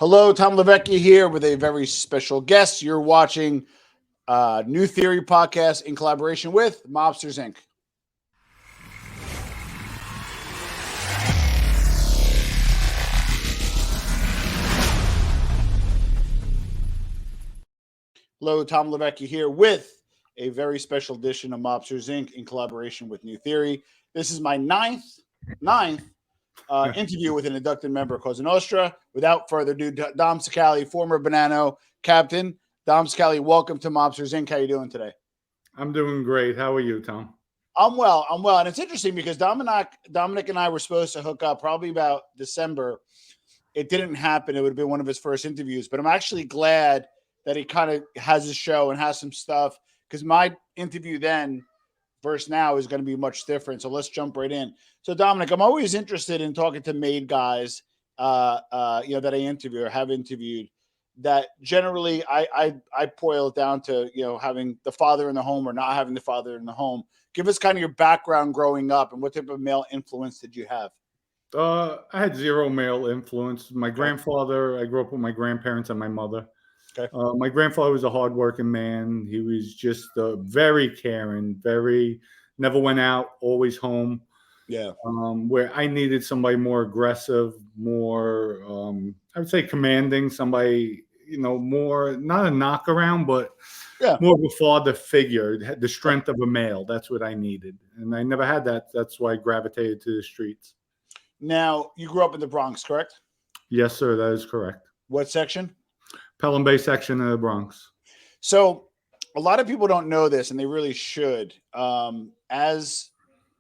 Hello, Tom Levecchia here with a very special guest. You're watching New Theory podcast in collaboration with Mobsters Inc. Hello, Tom Levecchia here with a very special edition of Mobsters Inc. in collaboration with New Theory. This is my ninth interview with an inducted member of Cosa Nostra. Without further ado, Dom Cicale, former Bonanno captain. Dom Cicale, welcome to Mobsters Inc. How are you doing today? I'm doing great. How are you, Tom? I'm well. And it's interesting because Dominic and I were supposed to hook up probably about December. It didn't happen. It would have been one of his first interviews, but I'm actually glad that he kind of has a show and has some stuff, because my interview then versus now is going to be much different. So let's jump right in. So Dominic, I'm always interested in talking to made guys, that I interview or have interviewed, that generally I boil it down to, having the father in the home or not having the father in the home. Give us kind of your background growing up and what type of male influence did you have? I had zero male influence. My grandfather, I grew up with my grandparents and my mother. Okay. My grandfather was a hardworking man. He was just very caring, never went out, always home. Yeah. Where I needed somebody more aggressive, more, I would say commanding, somebody, more, not a knock around, but more of a father figure, the strength of a male. That's what I needed. And I never had that. That's why I gravitated to the streets. Now, you grew up in the Bronx, correct? Yes, sir. That is correct. What section? Pelham Bay section of the Bronx. So a lot of people don't know this, and they really should.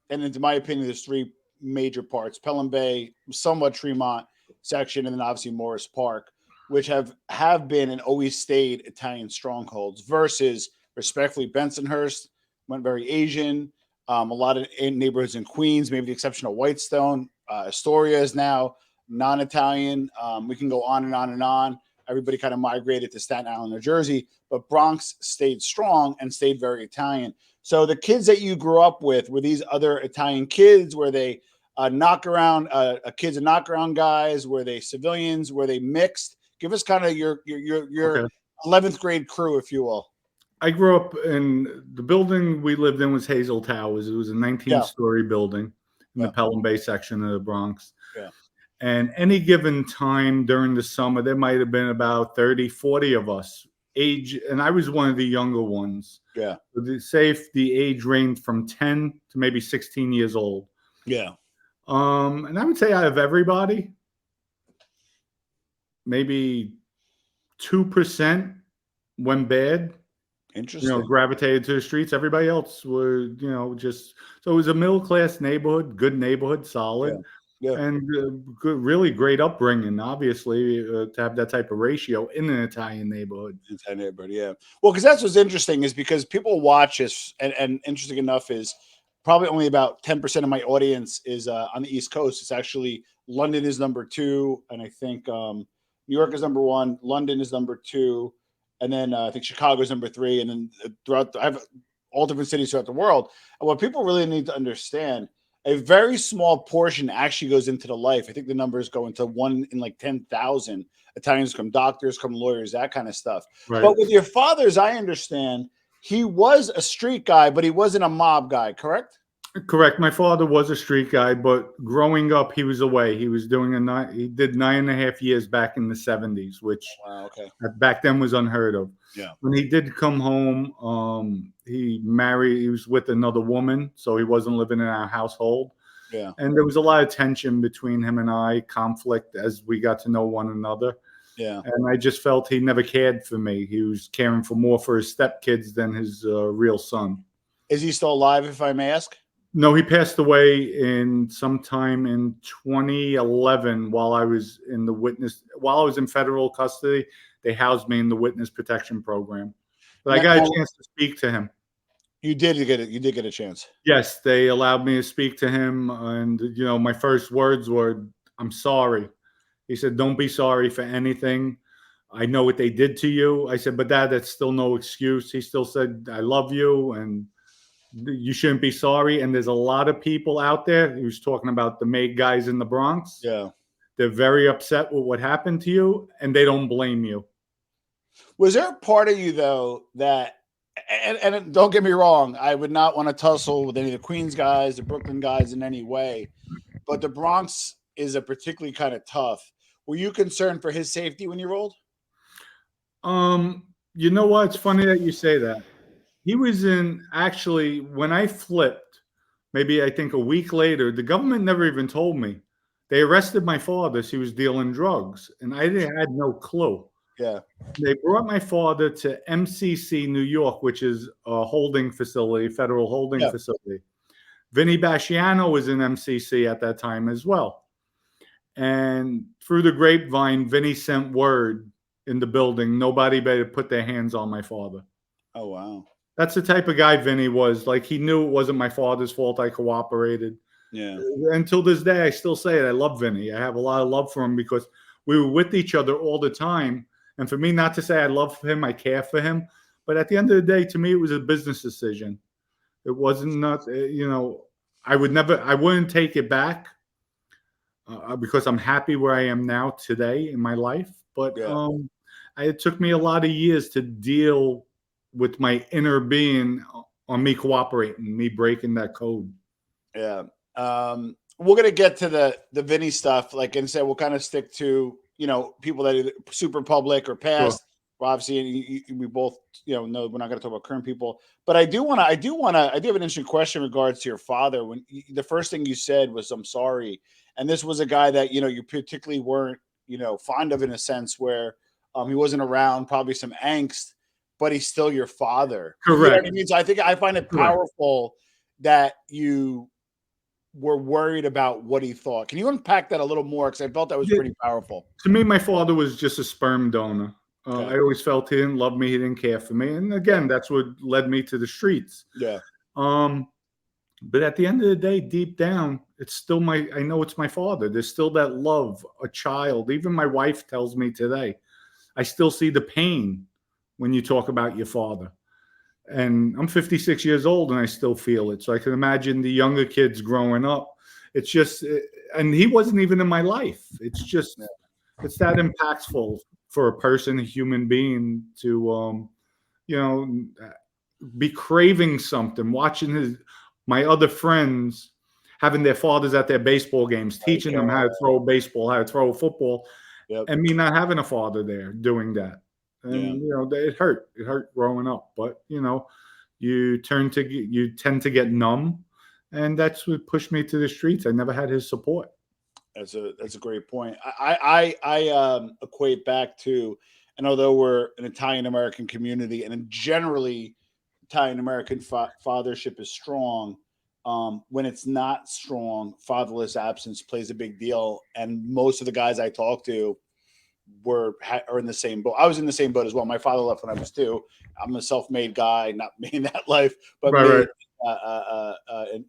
And in my opinion, there's three major parts: Pelham Bay, somewhat Tremont section, and then obviously Morris Park, which have been and always stayed Italian strongholds, versus, respectfully, Bensonhurst went very Asian. A lot of neighborhoods in Queens, maybe the exception of Whitestone. Astoria is now non-Italian. We can go on and on and on. Everybody kind of migrated to Staten Island, New Jersey, but Bronx stayed strong and stayed very Italian. So the kids that you grew up with, were these other Italian kids? Were they kids and knock-around guys? Were they civilians? Were they mixed? Give us kind of your 11th grade crew, if you will. I grew up in the building we lived in was Hazel Towers. It was a 19-story building in the Pelham Bay section of the Bronx. Yeah. And any given time during the summer, there might have been about 30, 40 of us. And I was one of the younger ones. Yeah. So the age ranged from 10 to maybe 16 years old. Yeah. And I would say out of everybody, maybe 2% went bad. Interesting. Gravitated to the streets. Everybody else were, so it was a middle-class neighborhood, good neighborhood, solid. Yeah. And good, really great upbringing, obviously, to have that type of ratio in an Italian neighborhood. Yeah. Well, because that's what's interesting, is because people watch us, and interesting enough is probably only about 10% of my audience is on the East Coast. It's actually London is number 2, and I think New York is number 1, London is number 2, and then I think Chicago is number 3, and then I have all different cities throughout the world. And what people really need to understand, a very small portion actually goes into the life. I think the numbers go into 1 in like 10,000. Italians come doctors, come lawyers, that kind of stuff. Right. But with your father, as I understand, he was a street guy, but he wasn't a mob guy, correct? Correct. My father was a street guy, but growing up, he was away. He was doing he did 9.5 years back in the 70s, which back then was unheard of. Yeah. When he did come home, he was with another woman, so he wasn't living in our household. Yeah. And there was a lot of tension between him and I, conflict as we got to know one another. Yeah. And I just felt he never cared for me. He was caring more for his stepkids than his real son. Is he still alive, if I may ask? No, he passed away sometime in 2011 while I was in federal custody. They housed me in the witness protection program. But I got a chance to speak to him. You did get it. You did get a chance. Yes, they allowed me to speak to him, and my first words were, "I'm sorry." He said, "Don't be sorry for anything. I know what they did to you." I said, "But Dad, that's still no excuse." He still said, "I love you, and you shouldn't be sorry." And there's a lot of people out there. He was talking about the made guys in the Bronx. Yeah. They're very upset with what happened to you, and they don't blame you. Was there a part of you though that, and don't get me wrong, I would not want to tussle with any of the Queens guys, the Brooklyn guys in any way, but the Bronx is a particularly kind of tough. Were you concerned for his safety when you rolled? You know what? It's funny that you say that. He was in, actually, when I flipped, maybe I think a week later, the government never even told me. They arrested my father. So he was dealing drugs, and I had no clue. Yeah. They brought my father to MCC New York, which is a holding facility, federal holding facility. Vinny Basciano was in MCC at that time as well. And through the grapevine, Vinny sent word in the building, nobody better put their hands on my father. Oh, wow. That's the type of guy Vinny was. Like, he knew it wasn't my father's fault. I cooperated. Yeah. Until this day, I still say it. I love Vinny. I have a lot of love for him because we were with each other all the time. And for me not to say I love him, I care for him. But at the end of the day, to me, it was a business decision. It wasn't not, I wouldn't take it back because I'm happy where I am now today in my life. But it took me a lot of years to deal with my inner being on me cooperating, me breaking that code. Yeah. We're going to get to the Vinny stuff. Like I said, we'll kind of stick to, people that are super public or past. Sure. Obviously, we both, know we're not going to talk about current people, but I do have an interesting question in regards to your father. When the first thing you said was, "I'm sorry." And this was a guy that, you particularly weren't, fond of, in a sense where he wasn't around, probably some angst, but he's still your father. Correct. You know what I mean? So I find it powerful that you were worried about what he thought. Can you unpack that a little more? Because I felt that was pretty powerful. To me, my father was just a sperm donor. I always felt he didn't love me. He didn't care for me. And again, that's what led me to the streets. Yeah. But at the end of the day, deep down, it's still I know it's my father. There's still that love, a child. Even my wife tells me today, I still see the pain when you talk about your father. And I'm 56 years old and I still feel it. So I can imagine the younger kids growing up. It's just, and he wasn't even in my life. It's just, it's that impactful for a person, a human being to, be craving something, watching my other friends having their fathers at their baseball games, teaching them how to throw a baseball, how to throw a football, and me not having a father there doing that. And, it hurt. It hurt growing up. But, you tend to get numb. And that's what pushed me to the streets. I never had his support. That's a great point. I equate back to, and although we're an Italian American community, and generally Italian American fathership is strong, when it's not strong, fatherless absence plays a big deal. And most of the guys I talk to are in the same boat. I was in the same boat as well. My father left when I was 2. I'm a self-made guy, not made in that life, but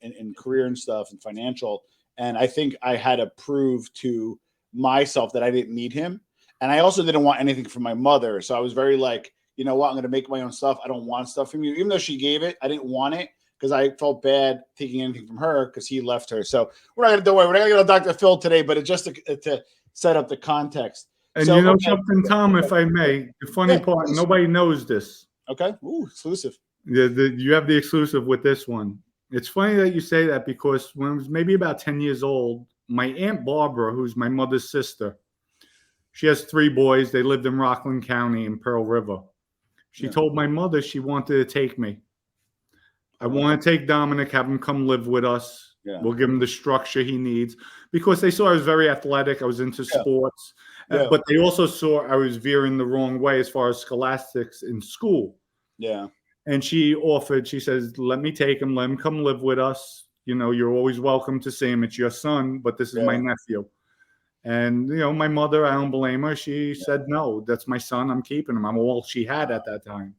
in career and stuff and financial. And I think I had to prove to myself that I didn't need him. And I also didn't want anything from my mother. So I was very like, you know what? I'm going to make my own stuff. I don't want stuff from you. Even though she gave it, I didn't want it because I felt bad taking anything from her because he left her. So we're not going to, don't worry, we're not going to go to Dr. Phil today, but it's just to set up the context. And something, Tom, if I may, the funny part, nobody knows this. Okay. Ooh, exclusive. You have the exclusive with this one. It's funny that you say that because when I was maybe about 10 years old, my Aunt Barbara, who's my mother's sister, she has 3 boys. They lived in Rockland County in Pearl River. She told my mother she wanted to take me. I want to take Dominic, have him come live with us. Yeah. We'll give him the structure he needs because they saw I was very athletic. I was into sports, but they also saw I was veering the wrong way as far as scholastics in school. Yeah. And she offered, she says, let me take him, let him come live with us. You're always welcome to see him. It's your son, but this is my nephew. And, my mother, I don't blame her. She said, no, that's my son. I'm keeping him. I'm all she had at that time.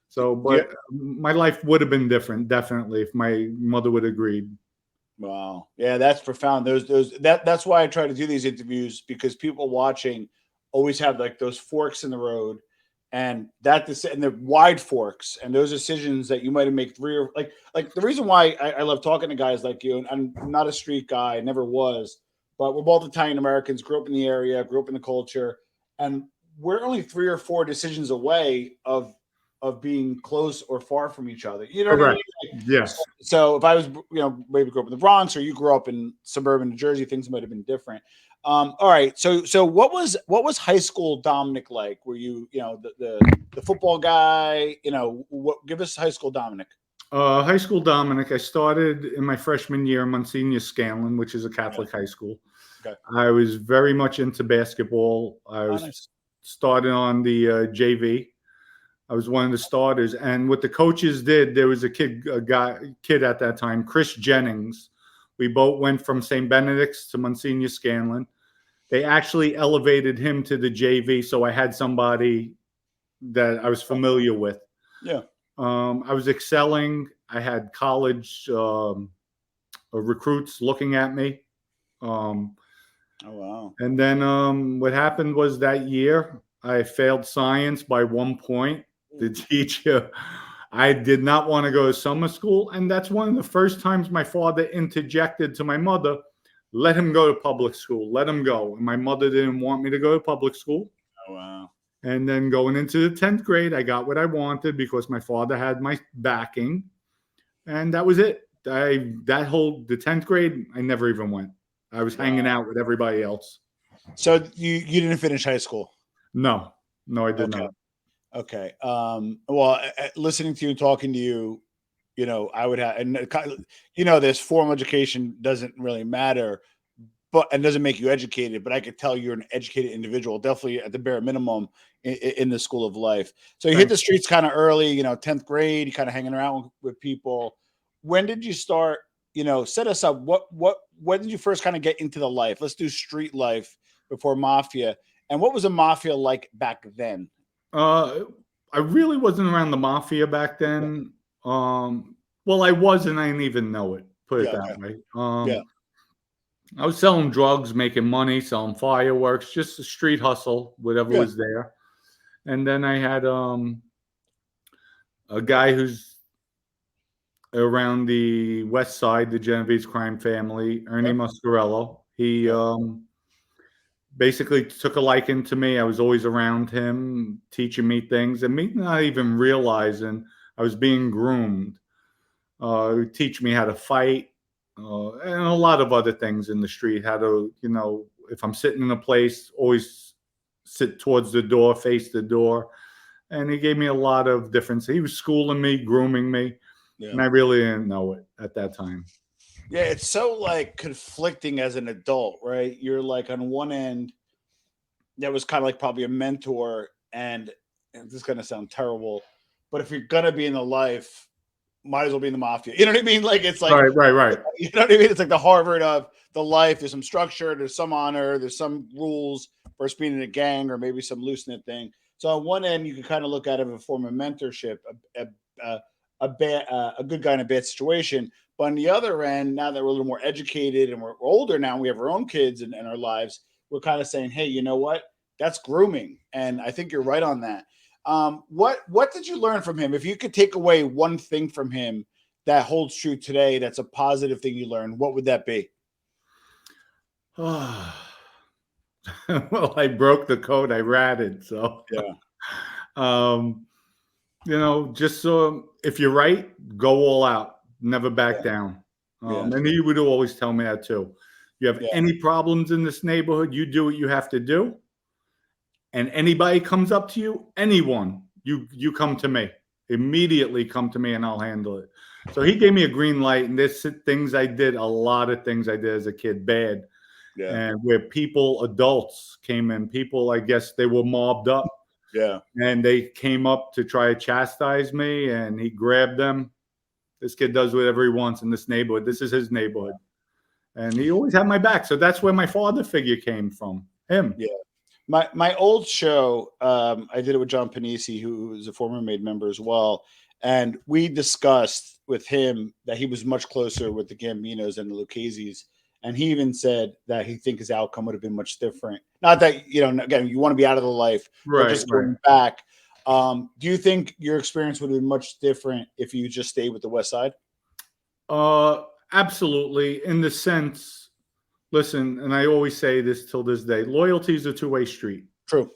So, but my life would have been different, definitely, if my mother would have agreed. Wow. Yeah, that's profound. That's why I try to do these interviews, because people watching always have like those forks in the road, and the wide forks, and those decisions that you might have made 3 or like the reason why I love talking to guys like you, and I'm not a street guy, I never was, but we're both Italian Americans, grew up in the area, grew up in the culture, and we're only 3 or 4 decisions away of being close or far from each other. You know what I Correct. mean? Like, Yes. so if I was, maybe grew up in the Bronx or you grew up in suburban New Jersey, things might have been different. All right. So what was high school Dominic like? Were you, the football guy? Give us high school Dominic. High school Dominic, I started in my freshman year, Monsignor Scanlon, which is a Catholic high school. Okay. I was very much into basketball. I was Nice. started on the JV. I was one of the starters. And what the coaches did, there was a kid at that time, Chris Jennings. We both went from St. Benedict's to Monsignor Scanlon. They actually elevated him to the JV, so I had somebody that I was familiar with. Yeah. I was excelling. I had college recruits looking at me. Oh, wow. And then what happened was that year I failed science by 1 point. The teacher, I did not want to go to summer school. And that's one of the first times my father interjected to my mother, let him go to public school, let him go. And my mother didn't want me to go to public school. Oh, wow. And then going into the 10th grade, I got what I wanted because my father had my backing. And that was it. The 10th grade, I never even went. I was hanging out with everybody else. So you didn't finish high school? No, I did not. Okay. Well, listening to you and talking to you, I would have, and this formal education doesn't really matter, and doesn't make you educated, but I could tell you're an educated individual, definitely at the bare minimum in the school of life. So you hit the streets kind of early, 10th grade, you kind of hanging around with people. When did you start, set us up? When did you first kind of get into the life? Let's do street life before mafia. And what was the mafia like back then? I really wasn't around the mafia back then. Well, I was, and I didn't even know it. Put it that way. I was selling drugs, making money, selling fireworks, just a street hustle, whatever was there. And then I had a guy who's around the West Side, the Genovese crime family, Ernie Muscarello. He basically took a liking to me. I was always around him, teaching me things, and me not even realizing I was being groomed. He would teach me how to fight, and a lot of other things in the street. How to, if I'm sitting in a place, always sit towards the door, face the door. And he gave me a lot of different. He was schooling me, grooming me, and I really didn't know it at that time. Yeah, it's so like conflicting as an adult, right? You're like on one end, that was kind of like probably a mentor, and this is gonna sound terrible, but if you're gonna be in the life, might as well be in the mafia. You know what I mean? Like it's like right. You know what I mean? It's like the Harvard of the life. There's some structure, there's some honor, there's some rules versus being in a gang or maybe some loose knit thing. So on one end, you can kind of look at it as a form of mentorship, a good guy in a bad situation. But on the other end, now that we're a little more educated and we're older now, and we have our own kids in our lives, we're kind of saying, hey, you know what? That's grooming. And I think you're right on that. What did you learn from him? If you could take away one thing from him that holds true today, that's a positive thing you learned, what would that be? Well, I broke the code. I ratted. So, just so if you're right, go all out. Never back down. And he would always tell me that too. You have any problems in this neighborhood, you do what you have to do. And anybody comes up to you, anyone, you come to me. Immediately come to me and I'll handle it. So he gave me a green light, and there's things I did, a lot of things I did as a kid, bad. And where adults came in, people, I guess they were mobbed up. And they came up to try to chastise me, and he grabbed them. This kid does whatever he wants in this neighborhood. This is his neighborhood. And he always had my back. So that's where my father figure came from, him. Yeah. My old show, I did it with John Panisi, who is a former Made member as well. And we discussed with him that he was much closer with the Gambinos and the Lucchese's. And he even said that he think his outcome would have been much different. Not that, again, you want to be out of the life, but just going back. Do you think your experience would have been much different if you just stayed with the West Side? Absolutely. In the sense, listen, and I always say this till this day, loyalty is a two-way street. True.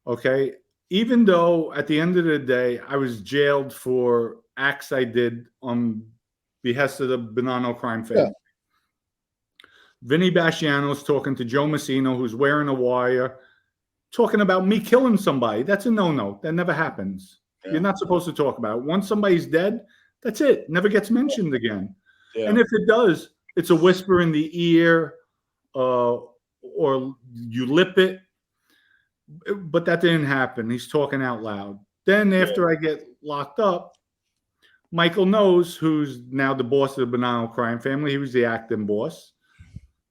Okay. Even though at the end of the day, I was jailed for acts I did on behest of the Bonanno crime family. Yeah. Vinny Basciano's talking to Joe Massino, who's wearing a wire, talking about me killing somebody. That's a no-no. That never happens. Yeah. You're not supposed to talk about it. Once somebody's dead, that's it. Never gets mentioned again. Yeah. And if it does, it's a whisper in the ear, or you lip it. But that didn't happen. He's talking out loud. Then after I get locked up, Michael Knows, who's now the boss of the Bonanno crime family, he was the acting boss,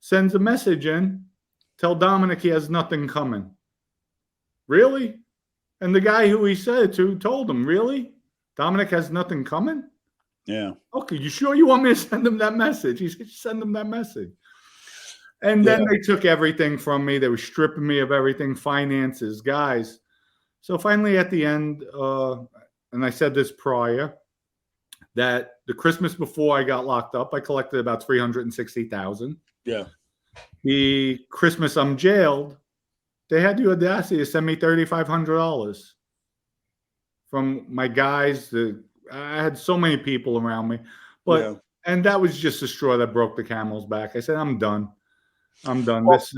sends a message in, tell Dominic he has nothing coming. Really? And the guy who he said it to told him, really? Dominic has nothing coming? Yeah. Okay, you sure you want me to send him that message? He said, send him that message. And then they took everything from me. They were stripping me of everything, finances, guys. So finally at the end, and I said this prior, that the Christmas before I got locked up, I collected about $360,000. Yeah. The Christmas I'm jailed, they had the audacity to send me $3,500 from my guys. I had so many people around me, but and that was just the straw that broke the camel's back. I said, I'm done. Well, this,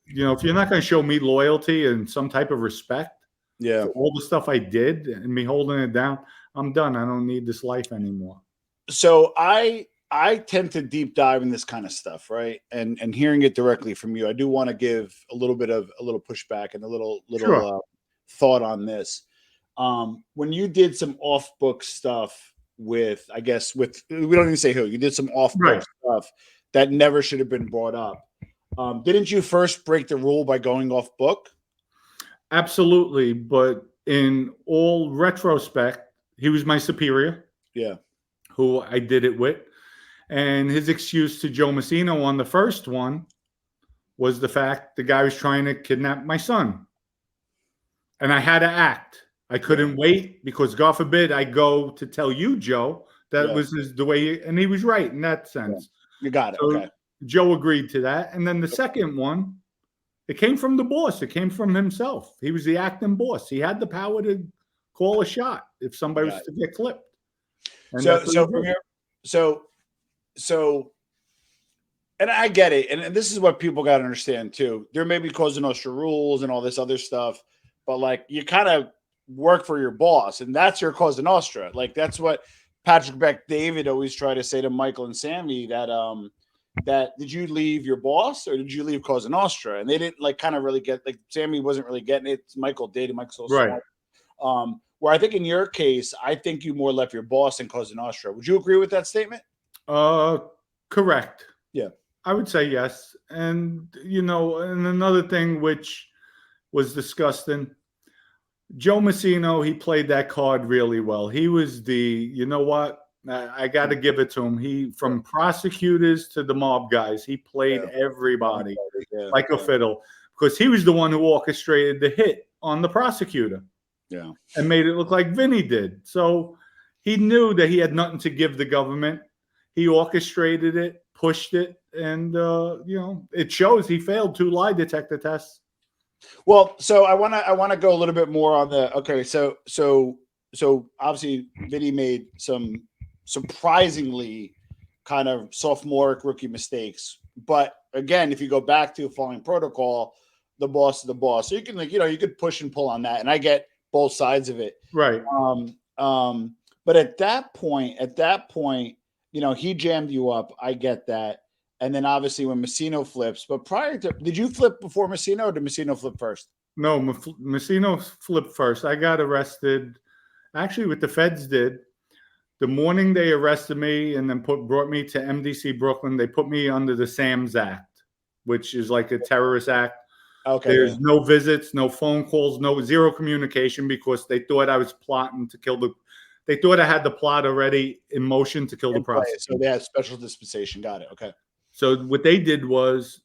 if you're not going to show me loyalty and some type of respect, for all the stuff I did and me holding it down, I'm done. I don't need this life anymore. So I tend to deep dive in this kind of stuff, right? And hearing it directly from you, I do want to give a little pushback and a little thought on this. When you did some off book stuff with we don't even say who, you did some off book stuff that never should have been brought up. Didn't you first break the rule by going off book? Absolutely. But in all retrospect, he was my superior. Yeah. Who I did it with. And his excuse to Joe Massino on the first one was the fact the guy was trying to kidnap my son. And I had to act. I couldn't wait because, God forbid, I go to tell you, Joe, that was the way. And he was right in that sense. You got it. So, okay. Joe agreed to that. And then the second one, it came from the boss. It came from himself. He was the acting boss. He had the power to call a shot if somebody was to get clipped. And and I get it. And this is what people got to understand too. There may be Cosa Nostra rules and all this other stuff, but like you kind of work for your boss and that's your Cosa Nostra. Like that's what Patrick Beck David always tried to say to Michael and Sammy that did you leave your boss or did you leave Cosa Nostra? And they didn't kind of really get, Sammy wasn't really getting it. Michael did. Michael's so smart. Where I think in your case, I think you more left your boss than Cosa Nostra. Would you agree with that statement? Correct. Yeah. I would say yes. And, and another thing which was disgusting, Joe Massino, he played that card really well. He was I got to give it to him. He, from prosecutors to the mob guys, he played everybody like a fiddle because he was the one who orchestrated the hit on the prosecutor. Yeah. And made it look like Vinny did. So he knew that he had nothing to give the government. He orchestrated it, pushed it, and, it shows he failed 2 lie detector tests. Well, so I want to go a little bit more on so obviously Vinny made some surprisingly kind of sophomoric rookie mistakes. But again, if you go back to following protocol, the boss is the boss. So you can you could push and pull on that. And I get both sides of it. Right. But at that point, he jammed you up. I get that. And then obviously when Massino flips, but did you flip before Massino or did Massino flip first? No, Massino flipped first. I got arrested. Actually, what the feds did, the morning they arrested me and then brought me to MDC Brooklyn, they put me under the SAMS Act, which is like a terrorist act. Okay. There's no visits, no phone calls, zero communication because they thought I was plotting to kill they thought I had the plot already in motion to kill the prosecutor. So they had special dispensation. Got it. Okay. So what they did was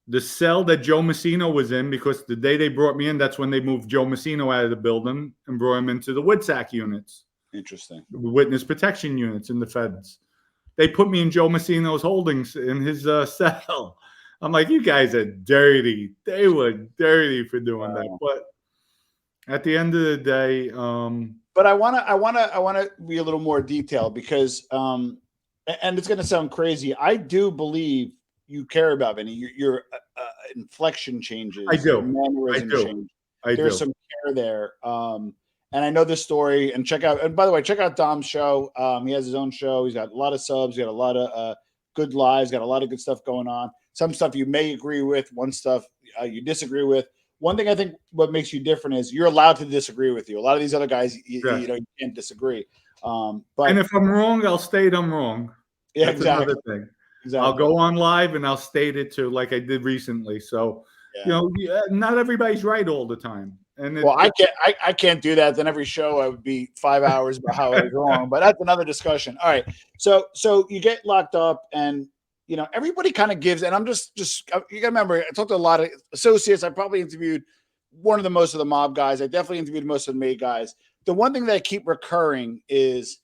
the cell that Joe Massino was in, because the day they brought me in, that's when they moved Joe Massino out of the building and brought him into the WITSAC units. Interesting. Witness protection units in the feds. They put me in Joe Massino's holdings in his cell. I'm like, you guys are dirty. They were dirty for doing that. But at the end of the day, but I wanna be a little more detailed because and it's gonna sound crazy. I do believe you care about Vinny. Your inflection changes. I do. Your mannerism I do. change. I There's do. some care there. And I know this story. And check out. And by the way, check out Dom's show. He has his own show. He's got a lot of subs. He's got a lot of good lives. Got a lot of good stuff going on. Some stuff you may agree with. One stuff you disagree with. One thing I think what makes you different is you're allowed to disagree with you. A lot of these other guys, you know, you can't disagree. But and if I'm wrong, I'll state I'm wrong. Yeah, that's exactly. Another thing. Exactly. I'll go on live and I'll state it too, like I did recently. So, you know, not everybody's right all the time. And well, I can't do that. Then every show I would be 5 hours about how I was wrong. But that's another discussion. All right. So you get locked up, and you know everybody kind of gives. And I'm just you gotta remember, I talked to a lot of associates. I probably interviewed most of the mob guys. I definitely interviewed most of the maid guys. The one thing that I keep recurring is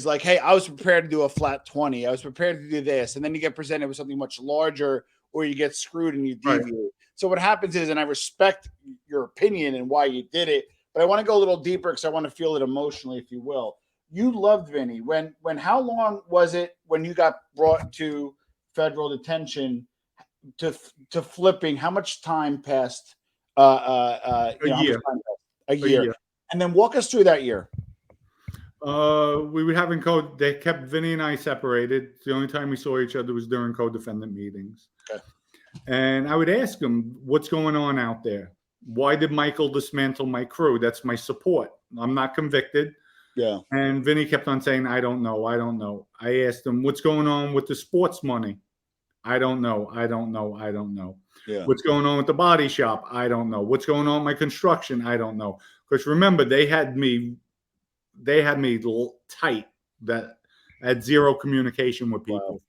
like, hey, I was prepared to do a flat 20. I was prepared to do this, and then you get presented with something much larger, or you get screwed and you deviate. Right. So what happens is, and I respect your opinion and why you did it, but I want to go a little deeper because I want to feel it emotionally, if you will. You loved Vinny. When how long was it when you got brought to federal detention to flipping? How much time passed? A year. A year. And then walk us through that year. We were having they kept Vinny and I separated. The only time we saw each other was during co-defendant meetings. Okay. And I would ask him, what's going on out there? Why did Michael dismantle my crew? That's my support. I'm not convicted. Yeah. And Vinny kept on saying, I don't know. I don't know. I asked him, what's going on with the sports money? I don't know. I don't know. I don't know. Yeah. What's going on with the body shop? I don't know. What's going on with my construction? I don't know. Because remember, they had me tight, that I had zero communication with people,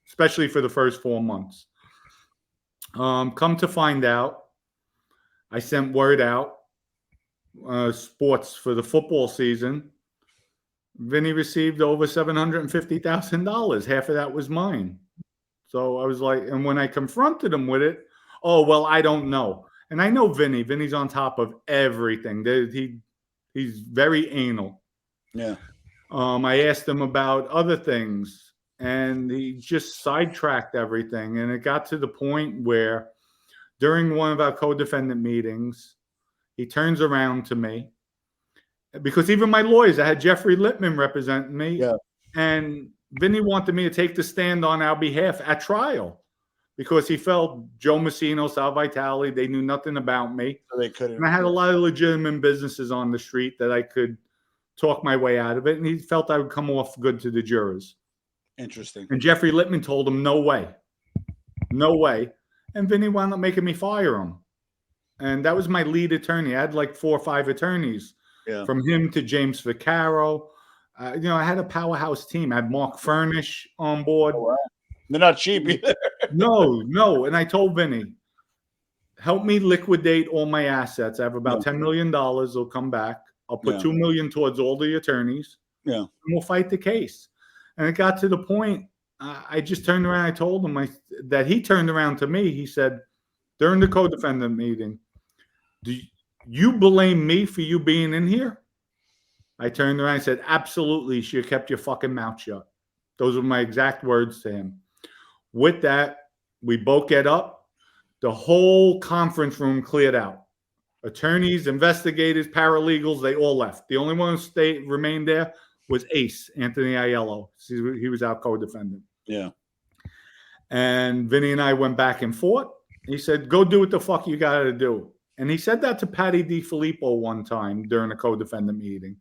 especially for the first 4 months. Come to find out, I sent word out, sports for the football season. Vinny received over $750,000. Half of that was mine. So I was like, and when I confronted him with it, oh, well, I don't know. And I know Vinny. Vinny's on top of everything. He's very anal. Yeah. I asked him about other things, and he just sidetracked everything. And it got to the point where during one of our co-defendant meetings, he turns around to me, because even my lawyers, I had Jeffrey Lippman representing me, and Vinny wanted me to take the stand on our behalf at trial because he felt Joe Massino, Sal Vitale, they knew nothing about me. So they couldn't. And I had a lot of legitimate businesses on the street that I could talk my way out of it, and he felt I would come off good to the jurors. Interesting. And Jeffrey Lippman told him, no way. No way. And Vinny wound up making me fire him. And that was my lead attorney. I had like 4 or 5 attorneys. Yeah. From him to James Vaccaro. You know, I had a powerhouse team. I had Mark Furnish on board. Oh, wow. They're not cheap either. No. And I told Vinny, help me liquidate all my assets. I have about $10 million. They'll come back. I'll put $2 million towards all the attorneys. Yeah. And we'll fight the case. And it got to the point, I just turned around. I told him that he turned around to me. He said, during the co-defendant meeting, do you blame me for you being in here? I turned around and said, absolutely. You should have kept your fucking mouth shut. Those were my exact words to him. With that, we both get up. The whole conference room cleared out. Attorneys, investigators, paralegals, they all left. The only one who remained there was Ace, Anthony Aiello. He was our co-defendant. Yeah. And Vinny and I went back and forth. He said, go do what the fuck you got to do. And he said that to Patty DiFilippo one time during a co-defendant meeting.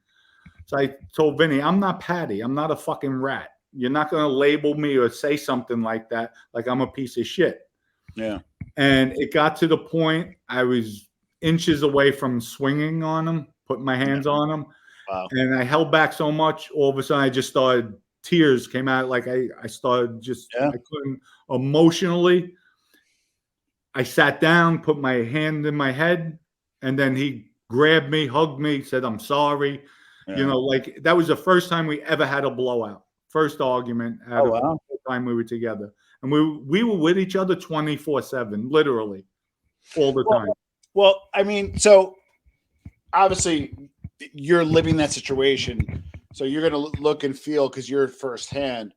So I told Vinny, I'm not Patty. I'm not a fucking rat. You're not going to label me or say something like that, like I'm a piece of shit. Yeah. And it got to the point I was inches away from swinging on him, putting my hands on him. Wow. And I held back so much, all of a sudden I just started, tears came out. Like I started just, I couldn't emotionally. I sat down, put my hand in my head, and then he grabbed me, hugged me, said, I'm sorry. Yeah. You know, like that was the first time we ever had a blowout. First argument out of the time we were together. and we were with each other 24/7, literally, all the time. Well, I mean, so obviously you're living that situation, so you're going to look and feel because you're firsthand.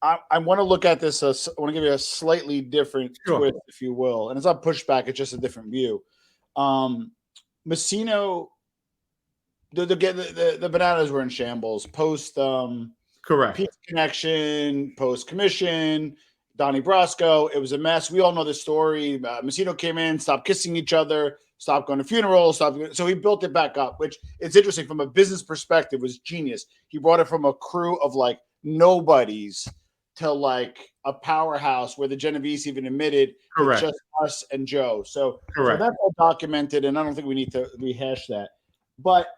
I want to look at this. I want to give you a slightly different twist, if you will, and it's not pushback; it's just a different view. Messino, the Bonannos were in shambles post correct Peace Connection, post Commission, Donnie Brasco. It was a mess. We all know the story. Messino came in, stopped kissing each other, stopped going to funerals, so he built it back up, which it's interesting from a business perspective was genius. He brought it from a crew of like nobodies to like a powerhouse where the Genovese even admitted it's just us and Joe. So that's all documented, and I don't think we need to rehash that. But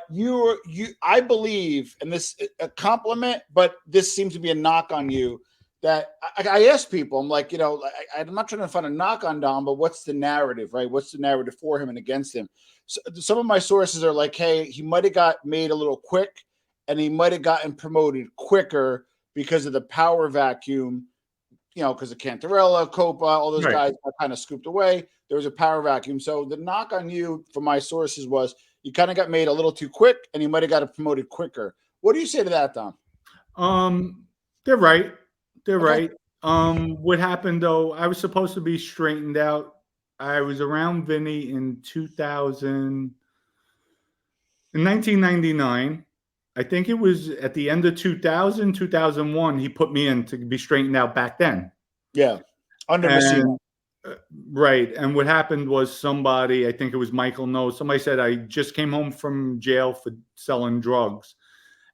you, I believe, and this a compliment, but this seems to be a knock on you. That I ask people, I'm like, I'm not trying to find a knock on Dom, but what's the narrative, right? What's the narrative for him and against him? So some of my sources are like, hey, he might have got made a little quick, and he might have gotten promoted quicker because of the power vacuum, because of Cantarella, Copa, all those guys got kind of scooped away. There was a power vacuum. So the knock on you from my sources was you kind of got made a little too quick, and you might have got promoted quicker. What do you say to that, Dom? They're right. They're right. What happened, though, I was supposed to be straightened out. I was around Vinny in 1999. I think it was at the end of 2000, 2001, he put me in to be straightened out back then. Yeah. Under Messino. Right. And what happened was somebody, I think it was Michael knows, somebody said I just came home from jail for selling drugs.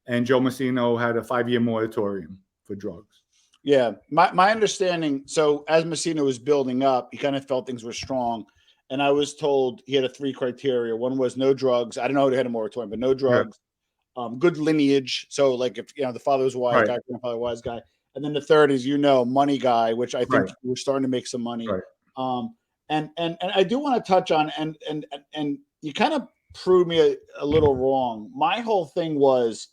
And Joe Messino had a 5-year moratorium for drugs. Yeah. My understanding, so as Messino was building up, he kind of felt things were strong. And I was told he had 3 criteria. One was no drugs. I don't know who had a moratorium, but no drugs. Good lineage. So like if the father was a wise guy, grandfather was a wise guy. And then the third is money guy, which I think we're starting to make some money. And I do want to touch on and you kind of proved me a little wrong. My whole thing was,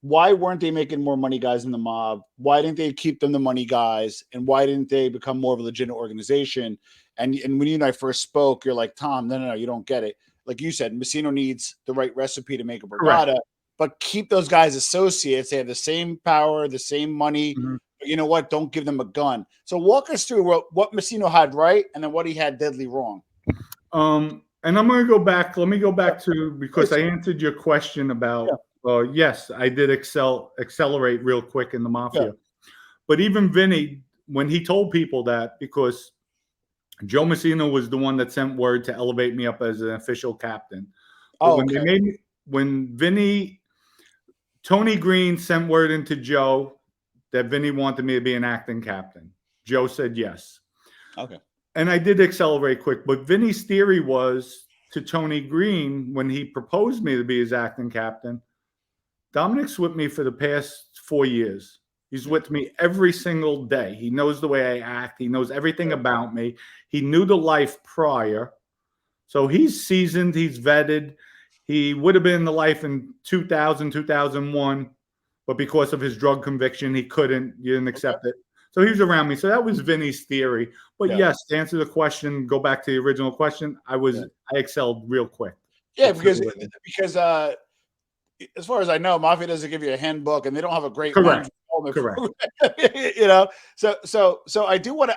why weren't they making more money guys in the mob? Why didn't they keep them the money guys? And why didn't they become more of a legitimate organization? And when you and I first spoke, you're like, Tom, no, you don't get it. Like you said, Messino needs the right recipe to make a Borgata. But keep those guys associates. They have the same power, the same money. Mm-hmm. But you know what? Don't give them a gun. So walk us through what Messino had right and then what he had deadly wrong. And I'm going to go back. Let me go back to, because I answered your question about, yes, I did accelerate real quick in the Mafia. But even Vinny, when he told people that, because Joe Messino was the one that sent word to elevate me up as an official captain. When Vinny, Tony Green sent word into Joe that Vinny wanted me to be an acting captain. Joe said yes. Okay. And I did accelerate quick. But Vinny's theory was to Tony Green, when he proposed me to be his acting captain, Dominic's with me for the past 4 years. He's with me every single day. He knows the way I act. He knows everything about me. He knew the life prior. So he's seasoned. He's vetted. He would have been in the life in 2000, 2001, but because of his drug conviction, he didn't accept it. So he was around me. So that was Vinny's theory. But yes, to answer the question, go back to the original question, I excelled real quick. Yeah, because as far as I know, Mafia doesn't give you a handbook, and they don't have a great correct. So I do want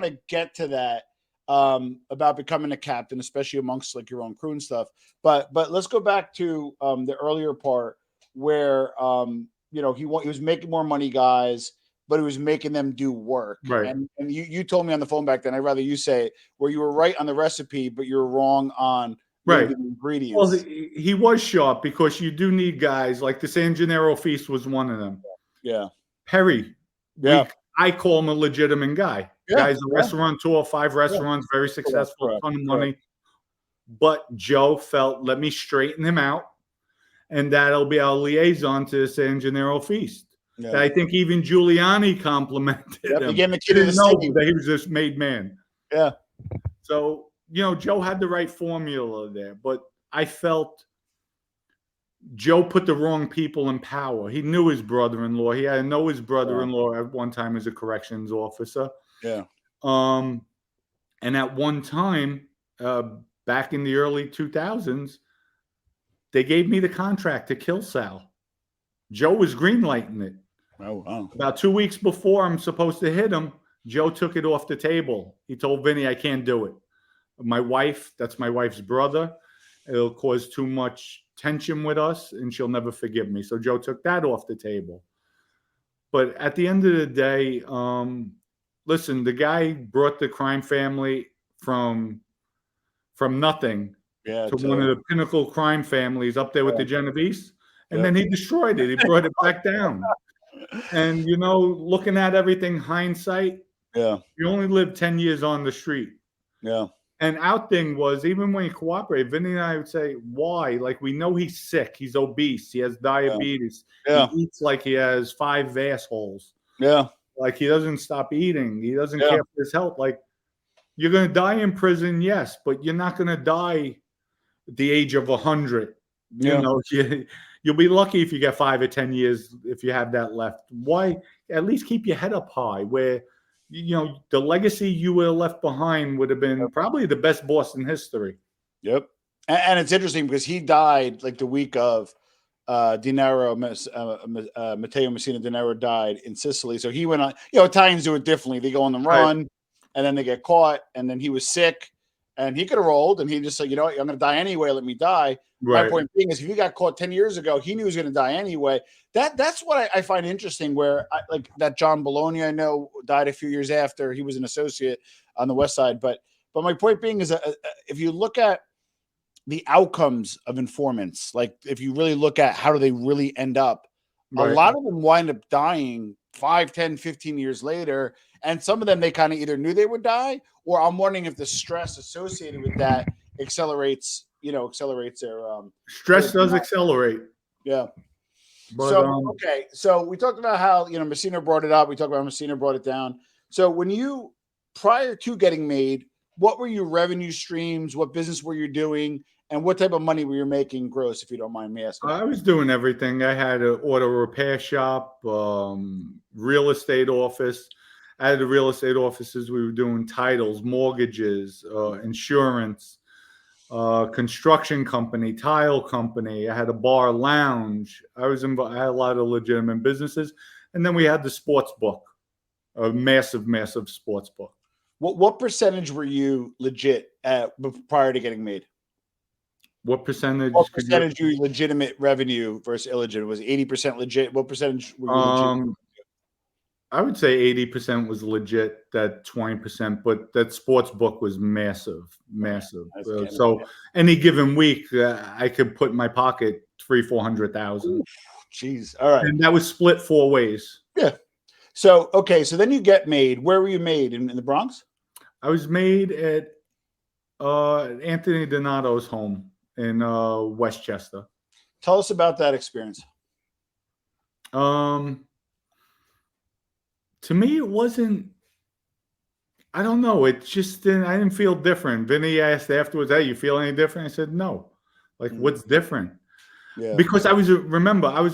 to get to that. About becoming a captain, especially amongst like your own crew and stuff. But let's go back to the earlier part where he was making more money guys, but he was making them do work. Right. And you told me on the phone back then, I'd rather you say it, where you were right on the recipe, but you're wrong on the ingredients. Well, he was sharp because you do need guys like the San Gennaro Feast was one of them. Yeah. Perry. I call him a legitimate guy. Guy's a restaurateur, 5 restaurants, very successful, ton of money. But Joe felt, let me straighten him out, and that'll be our liaison to the San Gennaro Feast. That I think even Giuliani complimented him. He gave him the kid of the city. That he was this made man. Yeah. So, Joe had the right formula there, but I felt Joe put the wrong people in power. He knew his brother-in-law. He had to know his brother-in-law at one time as a corrections officer. Yeah. And at one time, back in the early 2000s, they gave me the contract to kill Sal. Joe was greenlighting it. Oh, wow. About 2 weeks before I'm supposed to hit him, Joe took it off the table. He told Vinny, I can't do it. My wife, that's my wife's brother. It'll cause too much tension with us and she'll never forgive me. So Joe took that off the table. But at the end of the day, listen, the guy brought the crime family from nothing to one of the pinnacle crime families up there with the Genovese. And then he destroyed it. He brought it back down. And, you know, looking at everything, hindsight, you only live 10 years on the street. Yeah. And our thing was, even when you cooperate, Vinny and I would say, why? Like, we know he's sick. He's obese. He has diabetes. Yeah. He eats like he has 5 assholes. Yeah. Like, he doesn't stop eating. He doesn't care for his health. Like, you're going to die in prison, yes, but you're not going to die at the age of 100. You know, you'll be lucky if you get 5 or 10 years if you have that left. Why? At least keep your head up high where, you know, the legacy you would have left behind would have been probably the best boss in history. Yep. And it's interesting because he died like the week of Matteo Messina Denaro died in Sicily. So he went on, you know, Italians do it differently. They go on the run and then they get caught, and then he was sick and he could have rolled and he just said, you know what, I'm going to die anyway. Let me die. My point being is if he got caught 10 years ago, he knew he was going to die anyway. That's what I find interesting, where like that John Bologna, I know, died a few years after. He was an associate on the West Side. But my point being is if you look at the outcomes of informants, like if you really look at how do they really end up, a lot of them wind up dying 5, 10, 15 years later. And some of them, they kind of either knew they would die, or I'm wondering if the stress associated with that accelerates their stress does accelerate. Yeah. But, so we talked about how, you know, Messina brought it up. We talked about Messina brought it down. So when you, prior to getting made, what were your revenue streams? What business were you doing? And what type of money were you making gross, if you don't mind me asking? I was doing everything. I had an auto repair shop, real estate office. Out of the real estate offices, we were doing titles, mortgages, insurance, construction company, tile company. I had a bar, lounge. I had a lot of legitimate businesses. And then we had the sports book, a massive, massive sports book. What percentage were you legit at prior to getting made? What percentage? What percentage you legitimate revenue versus illegitimate? Was 80% legit? What percentage were you legit? I would say 80% was legit, that 20%, but that sports book was massive. So any given week, I could put in my pocket $300,000-$400,000. Jeez. All right. And that was split 4 ways. Yeah. So, okay. So then you get made. Where were you made? In the Bronx? I was made at Anthony Donato's home in Westchester. Tell us about that experience. To me, it wasn't, I don't know. It just I didn't feel different. Vinny asked afterwards, hey, you feel any different? I said, no. Like, what's different? Yeah. Because I was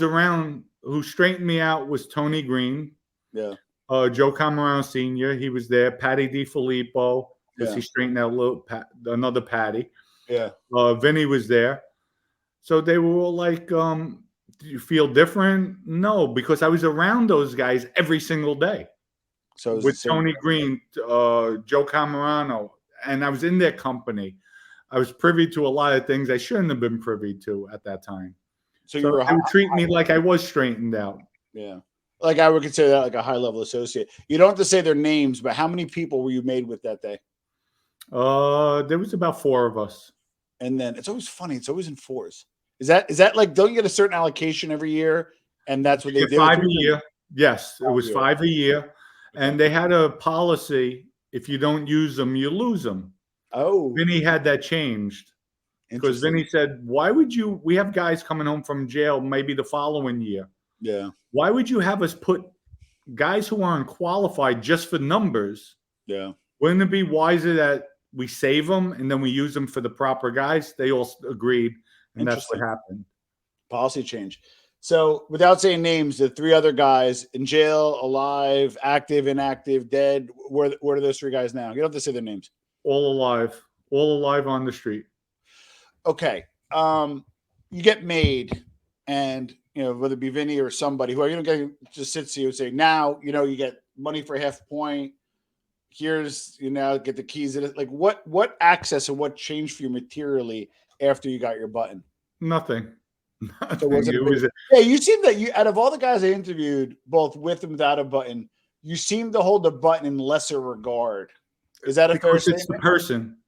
around, who straightened me out was Tony Green. Yeah. Joe Camarano Sr., he was there. Patty DiFilippo, because he straightened out another Patty. Yeah. Vinny was there. So they were all like, do you feel different? No, because I was around those guys every single day. So with Tony Green, Joe Camarano, and I was in their company. I was privy to a lot of things I shouldn't have been privy to at that time. So they would treat me like I was straightened out. Yeah. Like I would consider that like a high-level associate. You don't have to say their names, but how many people were you made with that day? There was about 4 of us. And then it's always funny. It's always in 4s. Is that like, don't you get a certain allocation every year? And that's what they did? 5 a year. Yes, it was 5 a year. And they had a policy, if you don't use them, you lose them. Oh. Vinny had that changed. Because Vinny said, why would we have guys coming home from jail maybe the following year. Yeah. Why would you have us put guys who aren't qualified just for numbers? Yeah. Wouldn't it be wiser that we save them and then we use them for the proper guys? They all agreed. And that's what happened. Policy change. So, without saying names, the three other guys in jail, alive, active, inactive, dead. Where are those three guys now? You don't have to say their names. All alive on the street. Okay. You get made, and whether it be Vinny or somebody who just sits to you and say, now you get money for half point. Here's get the keys. Like what access and what changed for you materially after you got your button? Nothing. So you seem that out of all the guys I interviewed, both with and without a button, you seem to hold the button in lesser regard. Is that a fair statement?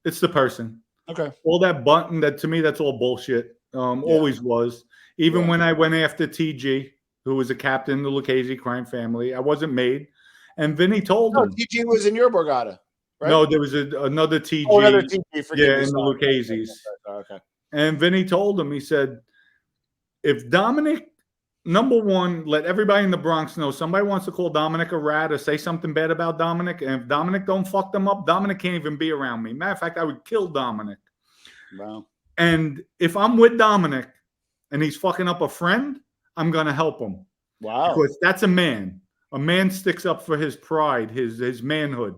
It's the person. Okay. All that button, that to me, that's all bullshit. Always was. Even when I went after TG, who was a captain in the Lucchese crime family, I wasn't made. And Vinny told him. TG was in your Borgata, right? No, there was another TG. Oh, another TG. In the Lucchese's. Okay. And Vinny told him, he said, if Dominic, number one, let everybody in the Bronx know somebody wants to call Dominic a rat or say something bad about Dominic, and if Dominic don't fuck them up, Dominic can't even be around me. Matter of fact, I would kill Dominic. Wow. And if I'm with Dominic and he's fucking up a friend, I'm going to help him. Wow. Because that's a man. A man sticks up for his pride, his manhood.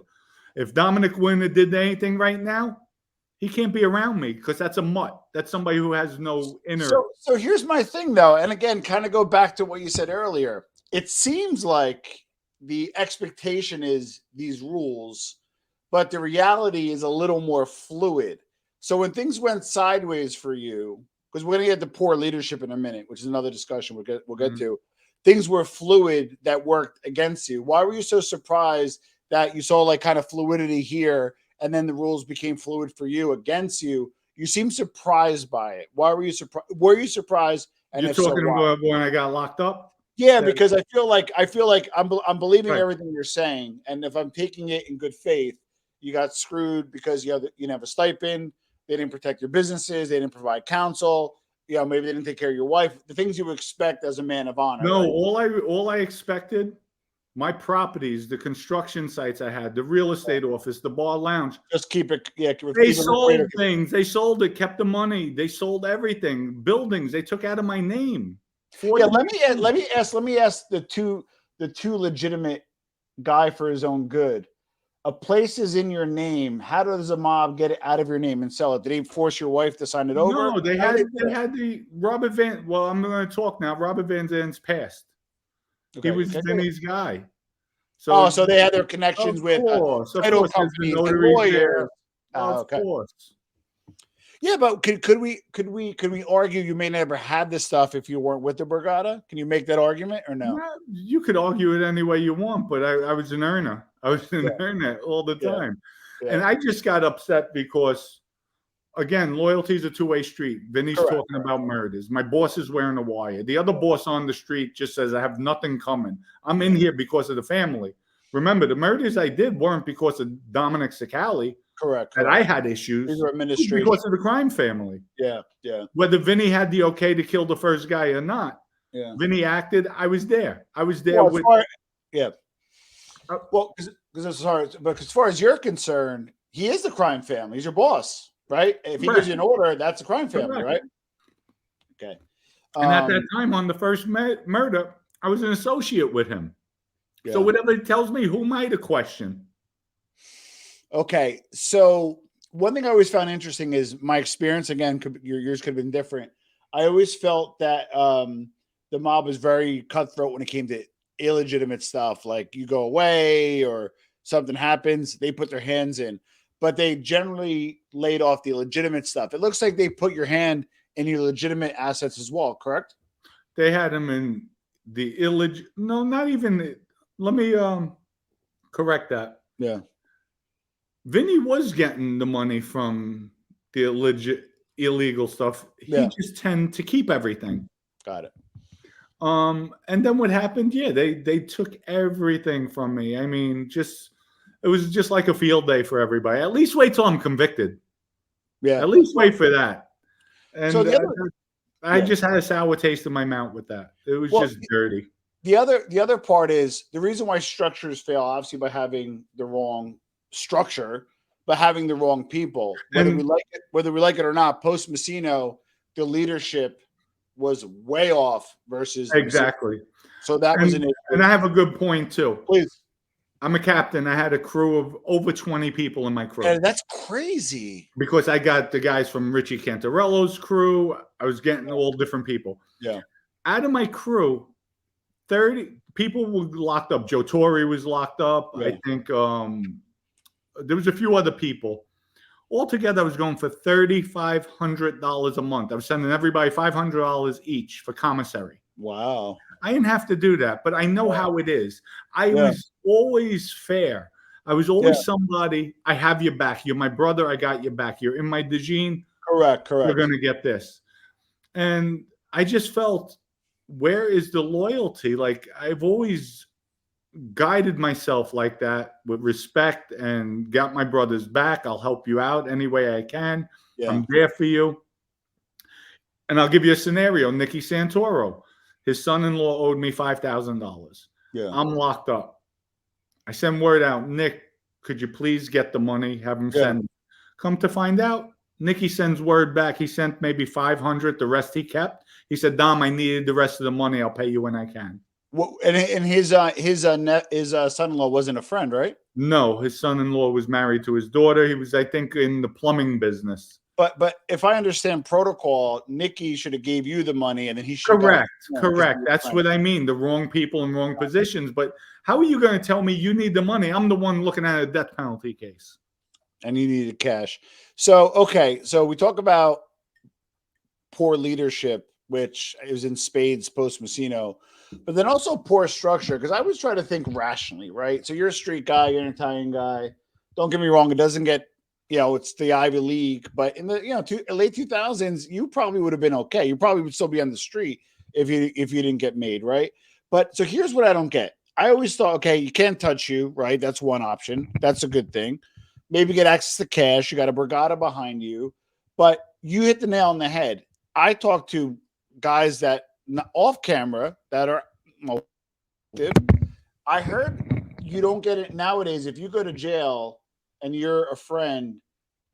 If Dominic wouldn't have did anything right now, he can't be around me because that's a mutt. That's somebody who has no inner. So here's my thing, though. And again, kind of go back to what you said earlier. It seems like the expectation is these rules, but the reality is a little more fluid. So when things went sideways for you, because we're going to get to poor leadership in a minute, which is another discussion we'll get to, things were fluid that worked against you. Why were you so surprised that you saw like kind of fluidity here, and then the rules became fluid for you against you? You seem surprised by it. Why were you surprised? Were you surprised? And you're talking about when I got locked up? Yeah, because I feel like I'm believing everything you're saying, and if I'm taking it in good faith, you got screwed because you have a stipend. They didn't protect your businesses. They didn't provide counsel. Maybe they didn't take care of your wife. The things you would expect as a man of honor. No, right? all I expected. My properties, the construction sites I had, the real estate office, the bar lounge. Just keep it. Yeah, they sold things. They sold it, kept the money. They sold everything. Buildings they took out of my name. Yeah, let me ask the two legitimate guy for his own good. A place is in your name. How does a mob get it out of your name and sell it? Did they force your wife to sign it over? No, they had the Robert Van. Well, I'm going to talk now. Robert Van Zan's passed. Okay, he was Vinny's guy. So they had their connections with title companies and lawyers. Of course. Yeah, but could we argue you may never had this stuff if you weren't with the Borgata? Can you make that argument or no? Well, you could argue it any way you want, but I was an earner. I was an earner all the time. Yeah. And I just got upset because, again, loyalty is a two-way street. Vinny's talking about murders. My boss is wearing a wire. The other boss on the street just says, I have nothing coming. I'm in here because of the family. Remember, the murders I did weren't because of Dom Cicale. Correct. That I had issues. These were administrative. Because of the crime family. Yeah. Whether Vinny had the okay to kill the first guy or not. Yeah. Vinny acted. I was there. Well, because as far as you're concerned, he is the crime family. He's your boss, right? If he gives you an order, that's the crime family, right? Okay. And at that time, on the first murder, I was an associate with him. Yeah. So whatever he tells me, who am I to question? Okay. So one thing I always found interesting is my experience, again, yours could have been different. I always felt that the mob was very cutthroat when it came to illegitimate stuff. Like you go away or something happens, they put their hands in. But they generally laid off the legitimate stuff. It looks like they put your hand in your legitimate assets as well, correct? They had them in the No, not even... Let me correct that. Yeah. Vinny was getting the money from the illegal stuff. He just tended to keep everything. Got it. And then what happened? Yeah, they took everything from me. I mean, it was just like a field day for everybody. At least wait till I'm convicted. Yeah. At least wait for that. And so I just had a sour taste in my mouth with that. It was just dirty. The other part is the reason why structures fail, obviously, by having the wrong structure, but having the wrong people. Whether we like it or not, post Messino, the leadership was way off versus Exactly. So that was an issue. And I have a good point too. Please. I'm a captain. I had a crew of over 20 people in my crew. Yeah, that's crazy. Because I got the guys from Richie Cantarello's crew. I was getting all different people. Yeah. Out of my crew, 30 people were locked up. Joe Torre was locked up. Yeah. I think there was a few other people. Altogether, I was going for $3,500 a month. I was sending everybody $500 each for commissary. Wow. I didn't have to do that, but I know how it is. I was always fair. I was always somebody, I have your back. You're my brother. I got your back. You're in my Dejeen. Correct. You're going to get this. And I just felt, where is the loyalty? Like, I've always guided myself like that with respect and got my brother's back. I'll help you out any way I can. Yeah. I'm there for you. And I'll give you a scenario. Nicky Santoro, his son-in-law owed me $5,000. Yeah. I'm locked up. I send word out, Nick, could you please get the money? Have him send. Come to find out, Nicky sends word back. He sent maybe 500. The rest he kept. He said, Dom, I needed the rest of the money. I'll pay you when I can. Well, and his son-in-law wasn't a friend, right? No, his son-in-law was married to his daughter. He was, I think, in the plumbing business. But if I understand protocol, Nicky should have gave you the money, and then he should. Correct. That's what I mean. The wrong people in wrong positions. But how are you going to tell me you need the money? I'm the one looking at a death penalty case, and you needed cash. So so we talk about poor leadership, which is in spades post Messino, but then also poor structure. Because I was trying to think rationally, right? So you're a street guy, you're an Italian guy. Don't get me wrong; it doesn't get. It's the Ivy League, but in the late 2000s, you probably would have been okay. You probably would still be on the street if you didn't get made, right? But so here's what I don't get. I always thought, okay, you can't touch you, right? That's one option. That's a good thing. Maybe get access to cash. You got a brigada behind you, but you hit the nail on the head. I talked to guys that off camera that are motive. I heard you don't get it nowadays. If you go to jail and you're a friend,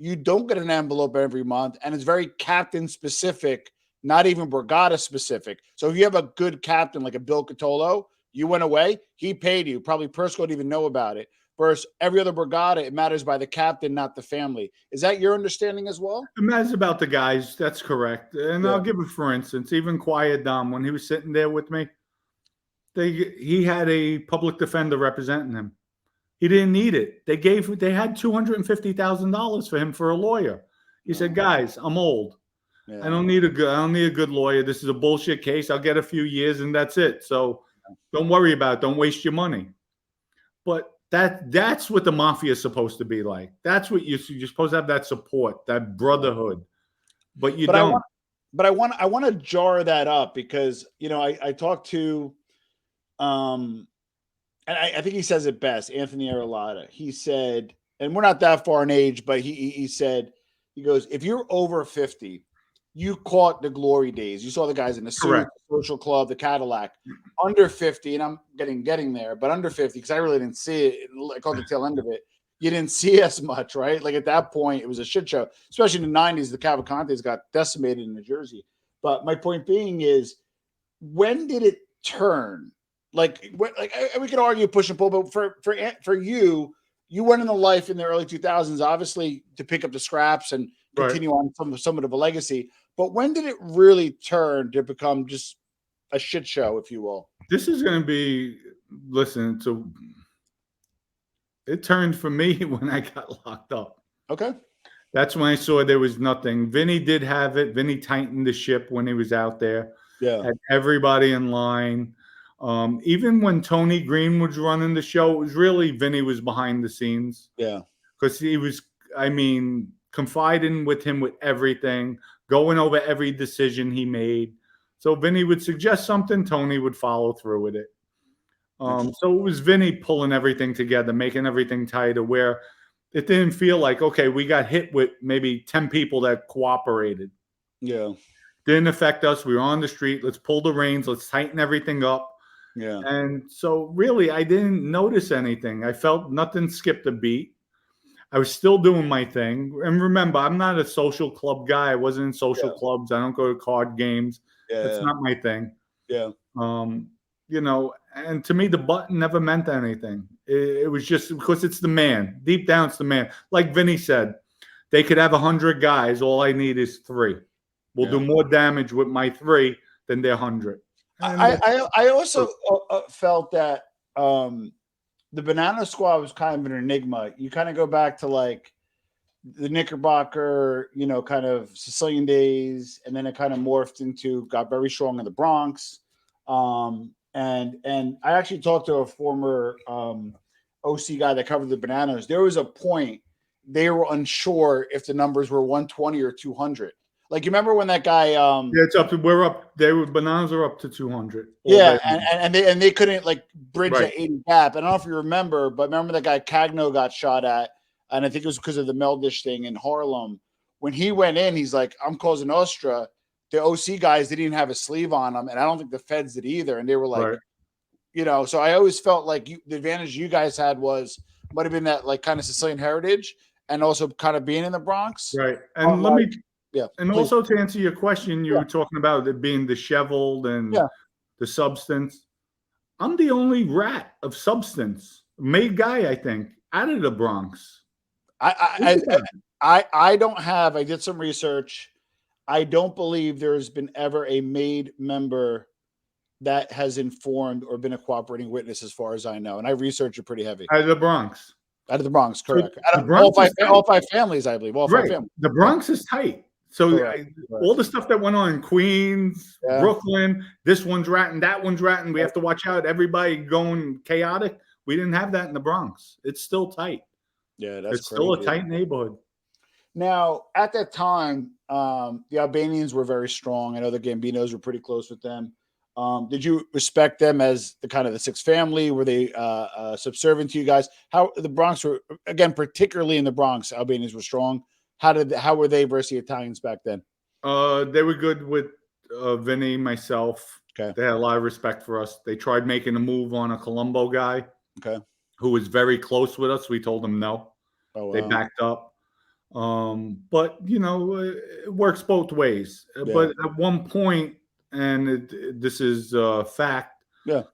you don't get an envelope every month, and it's very captain specific, not even brigada specific. So if you have a good captain like a Bill Catolo, you went away, he paid you. Probably Persco didn't even know about it. Versus every other brigada, it matters by the captain, not the family. Is that your understanding as well? It matters about the guys. That's correct. And I'll give it, for instance, even Quiet Dom, when he was sitting there with me, he had a public defender representing him. He didn't need it. They had $250,000 for him for a lawyer. He said, "Guys, I'm old. Yeah. I don't need a good lawyer. This is a bullshit case. I'll get a few years and that's it. So don't worry about it. Don't waste your money." But that's what the mafia is supposed to be like. That's what you're supposed to have, that support, that brotherhood. But you don't. I want to jar that up because I talked to and I think he says it best, Anthony Arlotta. He said, and we're not that far in age, but he said, he goes, if you're over 50, you caught the glory days. You saw the guys in the suit, the social club, the Cadillac. Under 50, and I'm getting there, but under 50, because I really didn't see it. I caught the tail end of it. You didn't see as much, right? Like at that point, it was a shit show. Especially in the 90s, the Cavalcantes got decimated in New Jersey. But my point being is, when did it turn? We could argue push and pull, but for you went in the life in the early 2000s, obviously to pick up the scraps and continue on somewhat of a legacy. But when did it really turn to become just a shit show, if you will? This is going to be, it turned for me when I got locked up. Okay. That's when I saw there was nothing. Vinny did have it. Vinny tightened the ship when he was out there. Yeah. Had everybody in line. Even when Tony Green was running the show, it was really Vinny was behind the scenes. Yeah. Because he was, confiding with him with everything, going over every decision he made. So Vinny would suggest something, Tony would follow through with it. So it was Vinny pulling everything together, making everything tighter, where it didn't feel like, okay, we got hit with maybe 10 people that cooperated. Yeah. Didn't affect us. We were on the street. Let's pull the reins. Let's tighten everything up. Yeah. And so really, I didn't notice anything. I felt nothing skipped a beat. I was still doing my thing. And remember, I'm not a social club guy. I wasn't in social clubs. I don't go to card games. That's not my thing. Yeah. You know, and to me, the button never meant anything. It was just because it's the man. Deep down, it's the man. Like Vinny said, they could have 100 guys. All I need is 3. We'll do more damage with my 3 than their 100. I also felt that the Bonanno squad was kind of an enigma. You kind of go back to like the Knickerbocker, you know, kind of Sicilian days, and then it kind of morphed into got very strong in the Bronx. And I actually talked to a former OC guy that covered the Bonannos. There was a point they were unsure if the numbers were 120 or 200. Like, you remember when that guy? Yeah, it's up to Bananas are up to 200. Yeah, and they couldn't like bridge that 80 gap. I don't know if you remember, but remember that guy Cagno got shot at, and I think it was because of the Meldish thing in Harlem. When he went in, he's like, "I'm Cosa Nostra." The OC guys didn't even have a sleeve on them, and I don't think the feds did either. And they were like, you know, so I always felt like the advantage you guys had might have been that like kind of Sicilian heritage, and also kind of being in the Bronx, right? And and also to answer your question, you were talking about it being disheveled and the substance. I'm the only rat of substance, made guy, I think, out of the Bronx. I don't have. I did some research. I don't believe there has been ever a made member that has informed or been a cooperating witness, as far as I know. And I researched it pretty heavy. Out of the Bronx. Out of the Bronx, correct. So all five families, I believe. All 5 families. The Bronx is tight. So all the stuff that went on in Queens, Brooklyn, this one's ratting, that one's ratting. We have to watch out. Everybody going chaotic. We didn't have that in the Bronx. It's still tight. Yeah, it's still a tight neighborhood. Now, at that time, the Albanians were very strong. I know the Gambinos were pretty close with them. Did you respect them as the kind of the sixth family? Were they subservient to you guys? How the Bronx were, again, particularly in the Bronx, Albanians were strong. How were they versus the Italians back then? They were good with Vinny, myself. Okay. They had a lot of respect for us. They tried making a move on a Colombo guy. Okay. Who was very close with us. We told them no. Oh, wow. They backed up. But you know, it works both ways. Yeah. But at one point, and this is a fact. Yeah.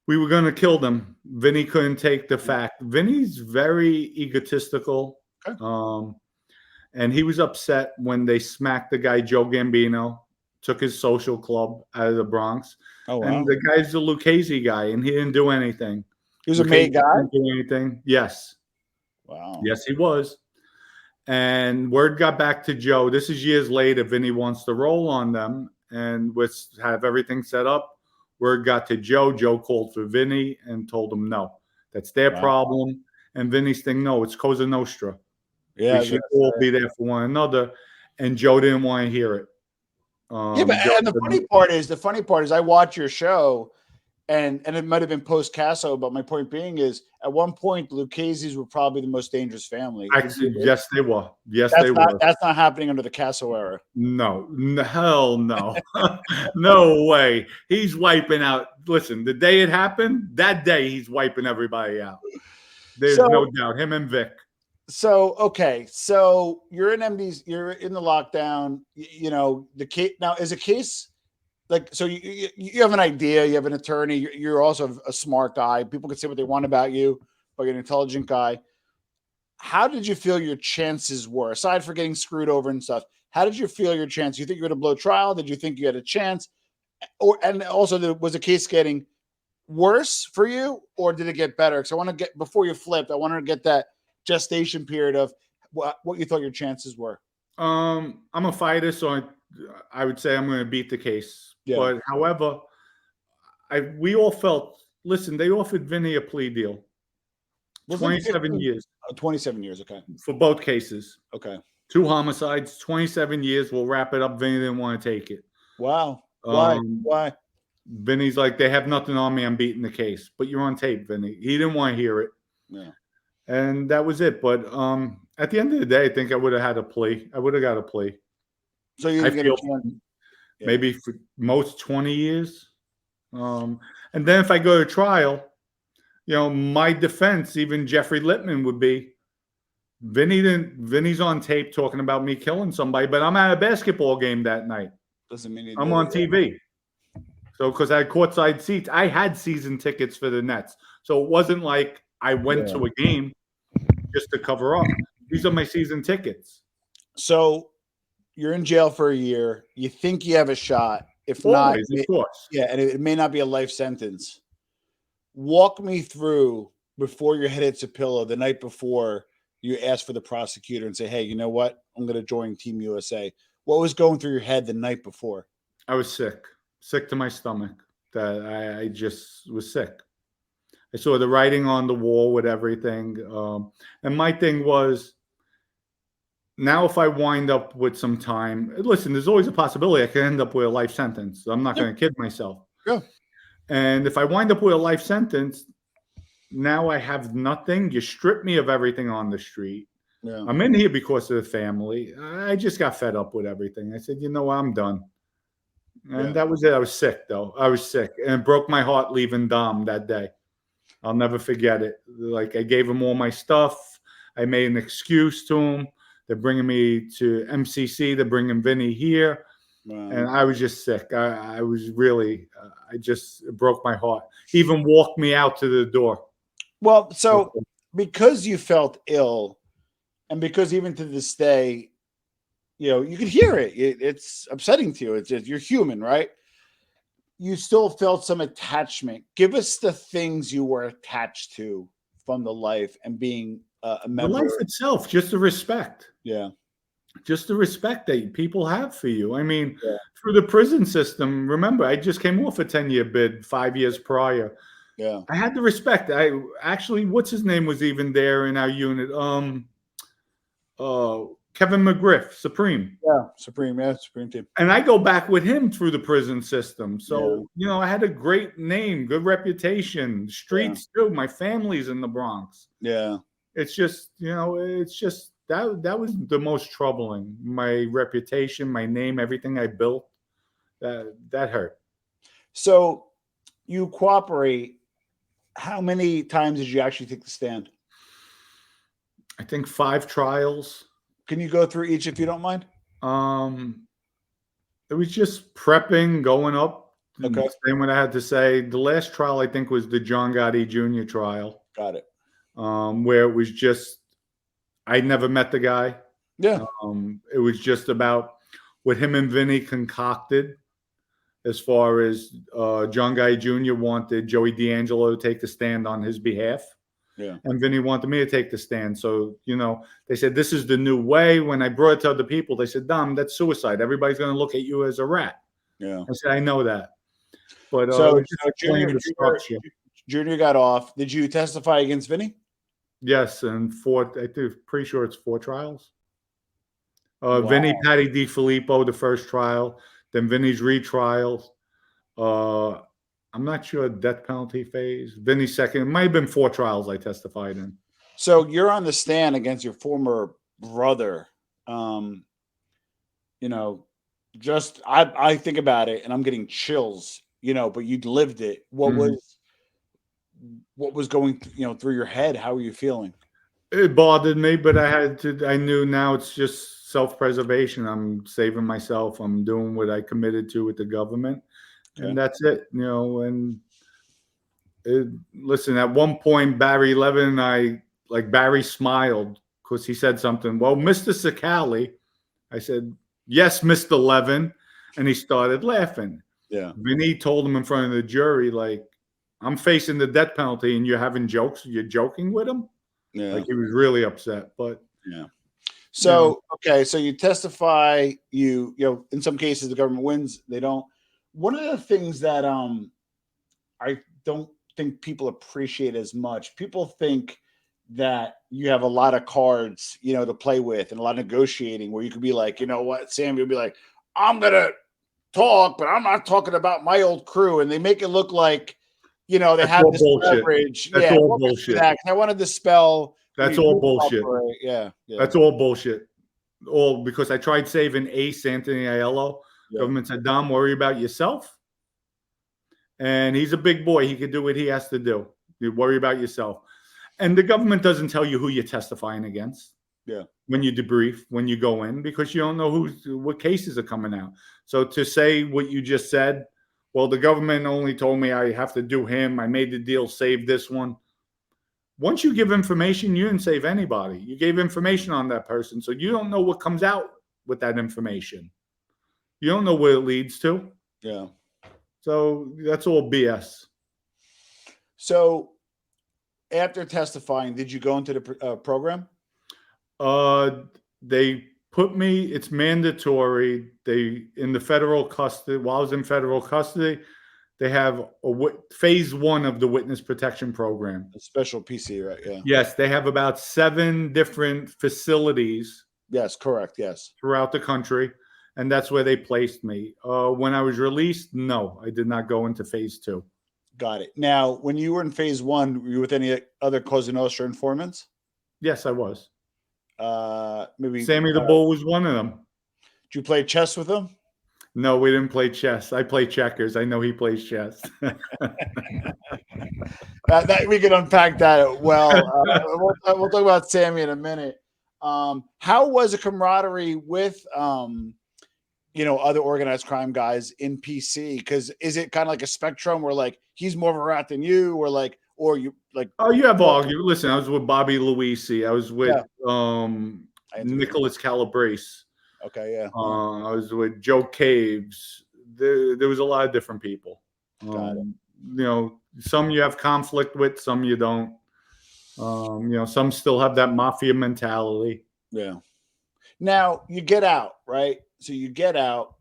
We were going to kill them. Vinny couldn't take the fact. Vinny's very egotistical. Okay. And he was upset when they smacked the guy Joe Gambino, took his social club out of the Bronx. Oh, wow. And the guy's a Lucchese guy, and he didn't do anything. He was a made guy? Didn't do anything. Yes. Wow. Yes, he was. And word got back to Joe. This is years later. Vinny wants to roll on them and have everything set up. Word got to Joe. Joe called for Vinny and told him no. That's their problem. And Vinny's thing, no, it's Cosa Nostra. Yeah, we should all be there for one another. And Joe didn't want to hear it. And the funny part is I watch your show, and it might have been post Casso, but my point being is at one point the Lucchese's were probably the most dangerous family. Actually, yes, they were. Yes, they were. That's not happening under the Casso era. No, hell no. No way. He's wiping out. Listen, the day it happened, that day he's wiping everybody out. There's no doubt. Him and Vic. So, okay. So you're in MD's, you're in the lockdown, you know, the case now is a case like, so you have an idea, you have an attorney, you're also a smart guy. People can say what they want about you, but you're an intelligent guy. How did you feel your chances were, aside for getting screwed over and stuff? How did you feel your chance? You think you were going to blow trial? Did you think you had a chance? And also, was the case getting worse for you, or did it get better? Because I want to get, before you flipped, I wanted to get that gestation period of what you thought your chances were. I'm a fighter, so I would say I'm going to beat the case. Yeah. But however, we all felt, listen, they offered Vinny a plea deal. 27 years. 27 years, okay. For both cases. Okay. 2 homicides, 27 years. We'll wrap it up. Vinny didn't want to take it. Wow. Why? Vinny's like, they have nothing on me. I'm beating the case. But you're on tape, Vinny. He didn't want to hear it. Yeah. And that was it. But at the end of the day, I think I would have had a plea. I would have got a plea. So you feel maybe for most 20 years. And then if I go to trial, you know, my defense, even Jeffrey Littman, would be Vinny's on tape talking about me killing somebody, but I'm at a basketball game that night. Doesn't mean you I'm did on it. TV. So, because I had courtside seats, I had season tickets for the Nets. So it wasn't like I went to a game just to cover up. These are my season tickets. So you're in jail for a year. You think you have a shot. If not, Always, of course. yeah, and it may not be a life sentence. Walk me through before your head hits a pillow the night before you ask for the prosecutor and say, hey, you know what? I'm going to join Team USA. What was going through your head the night before? I was sick to my stomach. That I just was sick. I saw the writing on the wall with everything. And my thing was, now if I wind up with some time, listen, there's always a possibility I could end up with a life sentence. I'm not going to kid myself. Yeah. And if I wind up with a life sentence, now I have nothing. You strip me of everything on the street. Yeah. I'm in here because of the family. I just got fed up with everything. I said, you know what, I'm done. And that was it. I was sick, though. I was sick. And it broke my heart leaving Dom that day. I'll never forget it. Like, I gave him all my stuff. I made an excuse to him. They're bringing me to MCC. They're bringing Vinny here. Wow. And I was just sick. I was really, it broke my heart. He even walked me out to the door. Well, so because you felt ill and because even to this day, you know, you could hear it. It's upsetting to you. It's you're human, right? You still felt some attachment. Give us the things you were attached to from the life and being a member. The life itself, just the respect. Yeah. Just the respect that people have for you. I mean, through the prison system, remember, I just came off a 10-year bid 5 years prior. Yeah. I had the respect. I actually, what's his name was even there in our unit? Kevin McGriff, Supreme. Yeah, Supreme team. And I go back with him through the prison system. So, you know, I had a great name, good reputation, streets too. My family's in the Bronx. Yeah. It's just, you know, it's just that was the most troubling. My reputation, my name, everything I built, that hurt. So you cooperate. How many times did you actually take the stand? I think 5 trials. Can you go through each if you don't mind? It was just prepping, going up, saying what I had to say. The last trial, I think, was the John Gotti Jr. trial. Got it. Where it was just, I never met the guy. Yeah. It was just about what him and Vinny concocted as far as John Gotti Jr. wanted Joey D'Angelo to take the stand on his behalf. Yeah. And Vinny wanted me to take the stand. So, you know, they said, this is the new way. When I brought it to other people, they said, Dom, that's suicide. Everybody's going to look at you as a rat. Yeah. I said, I know that. But so Junior got off. Did you testify against Vinny? Yes. And pretty sure it's 4 trials. Vinny, Patty DiFilippo, the first trial, then Vinny's retrial. I'm not sure death penalty phase. Vinny's second. It might have been 4 trials I testified in. So you're on the stand against your former brother. You know, just I think about it and I'm getting chills, you know, but you'd lived it. What was going, you know, through your head? How were you feeling? It bothered me, but I knew now it's just self-preservation. I'm saving myself. I'm doing what I committed to with the government. And that's it, you know. And listen, at one point, Barry Levin, Barry smiled because he said something. Well, Mr. Cicale, I said, yes, Mr. Levin. And he started laughing. Yeah. Vinny told him in front of the jury, like, I'm facing the death penalty and you're having jokes. You're joking with him. Yeah. Like, he was really upset. But yeah. So, so you testify, you know, in some cases the government wins, they don't. One of the things that I don't think people appreciate as much, people think that you have a lot of cards, you know, to play with and a lot of negotiating where you could be like, you know what, Sam, you'll be like, I'm going to talk, but I'm not talking about my old crew. And they make it look like, you know, they have this leverage. That's all bullshit. I want to dispel. That's all bullshit. Yeah. That's all bullshit. All because I tried saving Ace Anthony Aiello. Government said, Dom, worry about yourself. And he's a big boy. He can do what he has to do. You worry about yourself. And the government doesn't tell you who you're testifying against. Yeah. when you debrief, when you go in, because you don't know what cases are coming out. So to say what you just said, well, the government only told me I have to do him. I made the deal, save this one. Once you give information, you didn't save anybody. You gave information on that person. So you don't know what comes out with that information. You don't know where it leads to. Yeah. So that's all BS. So after testifying, did you go into the program? They put me, it's mandatory. In the federal custody, while I was in federal custody, they have phase 1 of the witness protection program. A special PC, right? Yeah. Yes, they have about 7 different facilities. Yes, correct. Yes. Throughout the country. And that's where they placed me. When I was released, no, I did not go into phase 2. Got it. Now, when you were in phase 1, were you with any other Cosa Nostra informants? Yes, I was. Maybe Sammy the Bull was one of them. Did you play chess with him? No, we didn't play chess. I play checkers. I know he plays chess. We can unpack that well. We'll talk about Sammy in a minute. How was the camaraderie with other organized crime guys in PC? Because is it kind of like a spectrum where like he's more of a rat than you, or you like? Oh, you have argued. Listen, I was with Bobby Luisi. I was with Nicholas Calabrese. Okay, yeah. I was with Joe Caves. There was a lot of different people. Some you have conflict with, some you don't. Some still have that mafia mentality. Yeah. Now you get out, right? So you get out.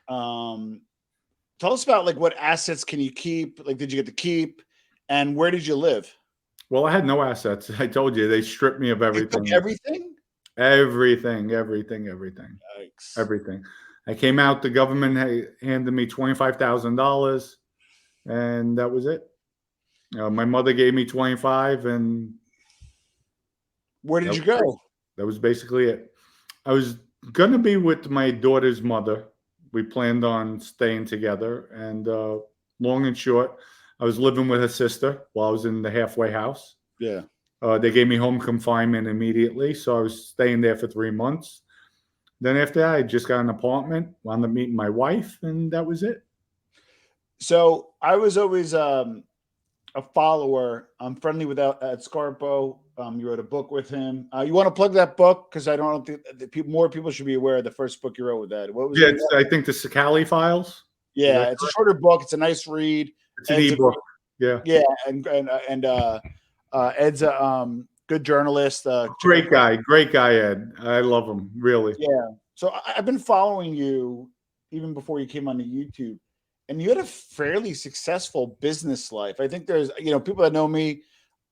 Tell us about like what assets can you keep? Like, did you get to keep? And where did you live? Well, I had no assets. I told you they stripped me of everything. Everything? Everything. Yikes. Everything. I came out. The government handed me $25,000, and that was it. My mother gave me 25, and where did you go? That was basically it. I was gonna be with my daughter's mother. We planned on staying together, and long and short, I was living with her sister while I was in the halfway house. Yeah. They gave me home confinement immediately, so I was staying there for 3 months. Then after that, I just got an apartment, wound up meeting my wife, and that was it. So I was always a follower. I'm friendly with Ed Scarpo. You wrote a book with him. You want to plug that book? Because I don't think more people should be aware of the first book you wrote with Ed. What was it? I think the Cicale Files. Yeah, it's a shorter book. It's a nice read. It's an ebook. Yeah. Yeah, and Ed's a good journalist. Great guy, Ed. I love him, really. Yeah. So I've been following you even before you came on the YouTube, and you had a fairly successful business life. I think there's, people that know me,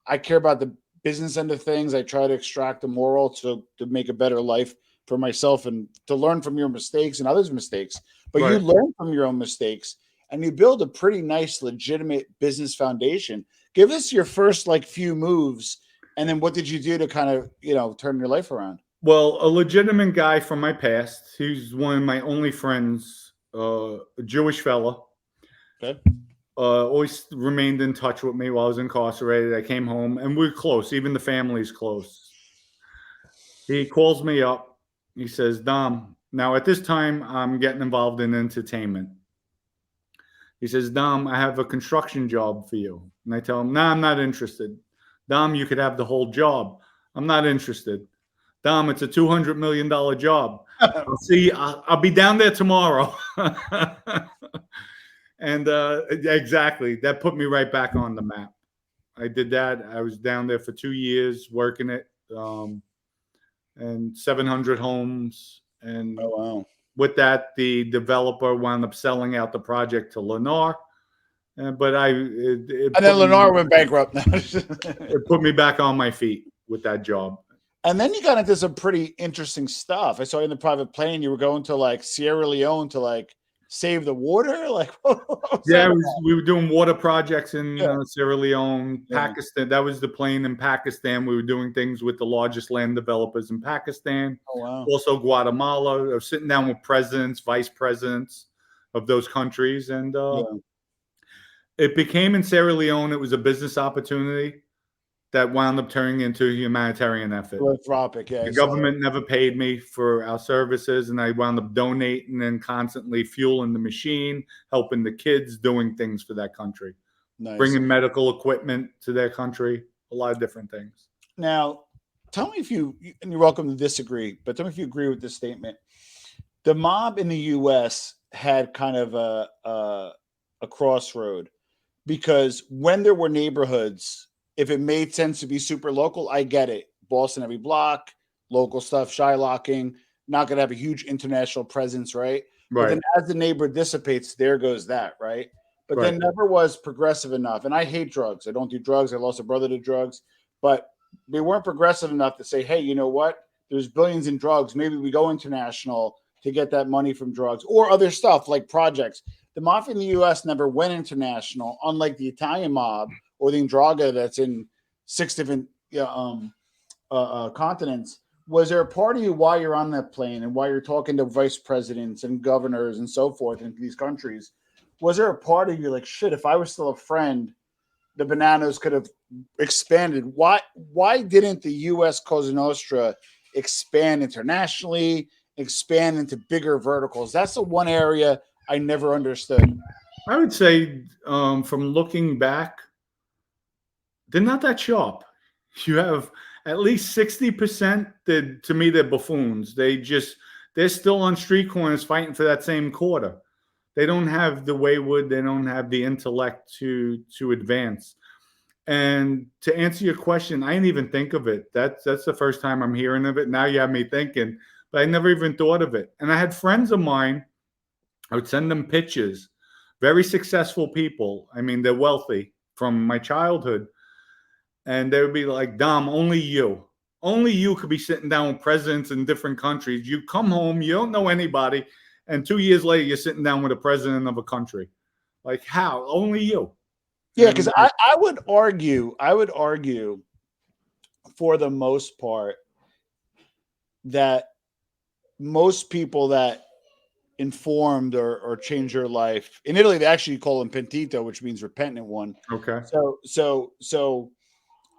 I care about the business end of things. I try to extract the moral to make a better life for myself and to learn from your mistakes and others' mistakes. But you learn from your own mistakes and you build a pretty nice, legitimate business foundation. Give us your first few moves, and then what did you do to kind of, turn your life around? Well, a legitimate guy from my past. He's one of my only friends, a Jewish fella. Okay. Always remained in touch with me while I was incarcerated. I came home, and we're close. Even the family's close. He calls me up. He says, Dom, now at this time, I'm getting involved in entertainment. He says, Dom, I have a construction job for you. And I tell him, nah, I'm not interested. Dom, you could have the whole job. I'm not interested. Dom, it's a $200 million job. I'll be down there tomorrow. And exactly, that put me right back on the map. I did that. I was down there for 2 years working it, and 700 homes. And with that, the developer wound up selling out the project to Lennar. But and then Lennar went bankrupt. It put me back on my feet with that job. And then you got into some pretty interesting stuff. I saw you in the private plane. You were going to Sierra Leone to save the water. We were doing water projects in Sierra Leone, Pakistan. That was the plane in Pakistan. We were doing things with the largest land developers in Pakistan. Oh, wow. Also Guatemala. I was sitting down with presidents, vice presidents of those countries. And it became in Sierra Leone, it was a business opportunity. that wound up turning into a humanitarian effort. Philanthropic, yeah. The government never paid me for our services, and I wound up donating and constantly fueling the machine, helping the kids, doing things for that country, bringing medical equipment to their country, a lot of different things. Now, tell me if and you're welcome to disagree, but tell me if you agree with this statement. The mob in the U.S. had kind of a crossroad, because when there were neighborhoods, if it made sense to be super local, I get it. Boston every block, local stuff, Shylocking, not going to have a huge international presence, right? Right. But then as the neighbor dissipates, there goes that, right? But Right. then never was progressive enough. And I hate drugs. I don't do drugs. I lost a brother to drugs. But they weren't progressive enough to say, hey, you know what? There's billions in drugs. Maybe we go international to get that money from drugs or other stuff like projects. The mafia in the U.S. never went international, unlike the Italian mob or the 'Ndrangheta that's in 6 different continents. Was there a part of you while you're on that plane and while you're talking to vice presidents and governors and so forth in these countries, was there a part of you like, shit, if I was still a friend, the Bonannos could have expanded? Why didn't the U.S. Cosa Nostra expand internationally, expand into bigger verticals? That's the one area I never understood. I would say, from looking back, they're not that sharp. You have at least 60% that, to me, they're buffoons. They're still on street corners fighting for that same quarter. They don't have the wayward, they don't have the intellect to advance. And to answer your question, I didn't even think of it. That's the first time I'm hearing of it. Now you have me thinking, but I never even thought of it. And I had friends of mine, I would send them pictures, very successful people. I mean, they're wealthy from my childhood. And they would be like, Dom, only you could be sitting down with presidents in different countries. You come home, you don't know anybody. And 2 years later, you're sitting down with a president of a country. Like, how? Only you. Yeah, because I would argue for the most part that most people that informed or changed their life in Italy, they actually call them pentito, which means repentant one. Okay. So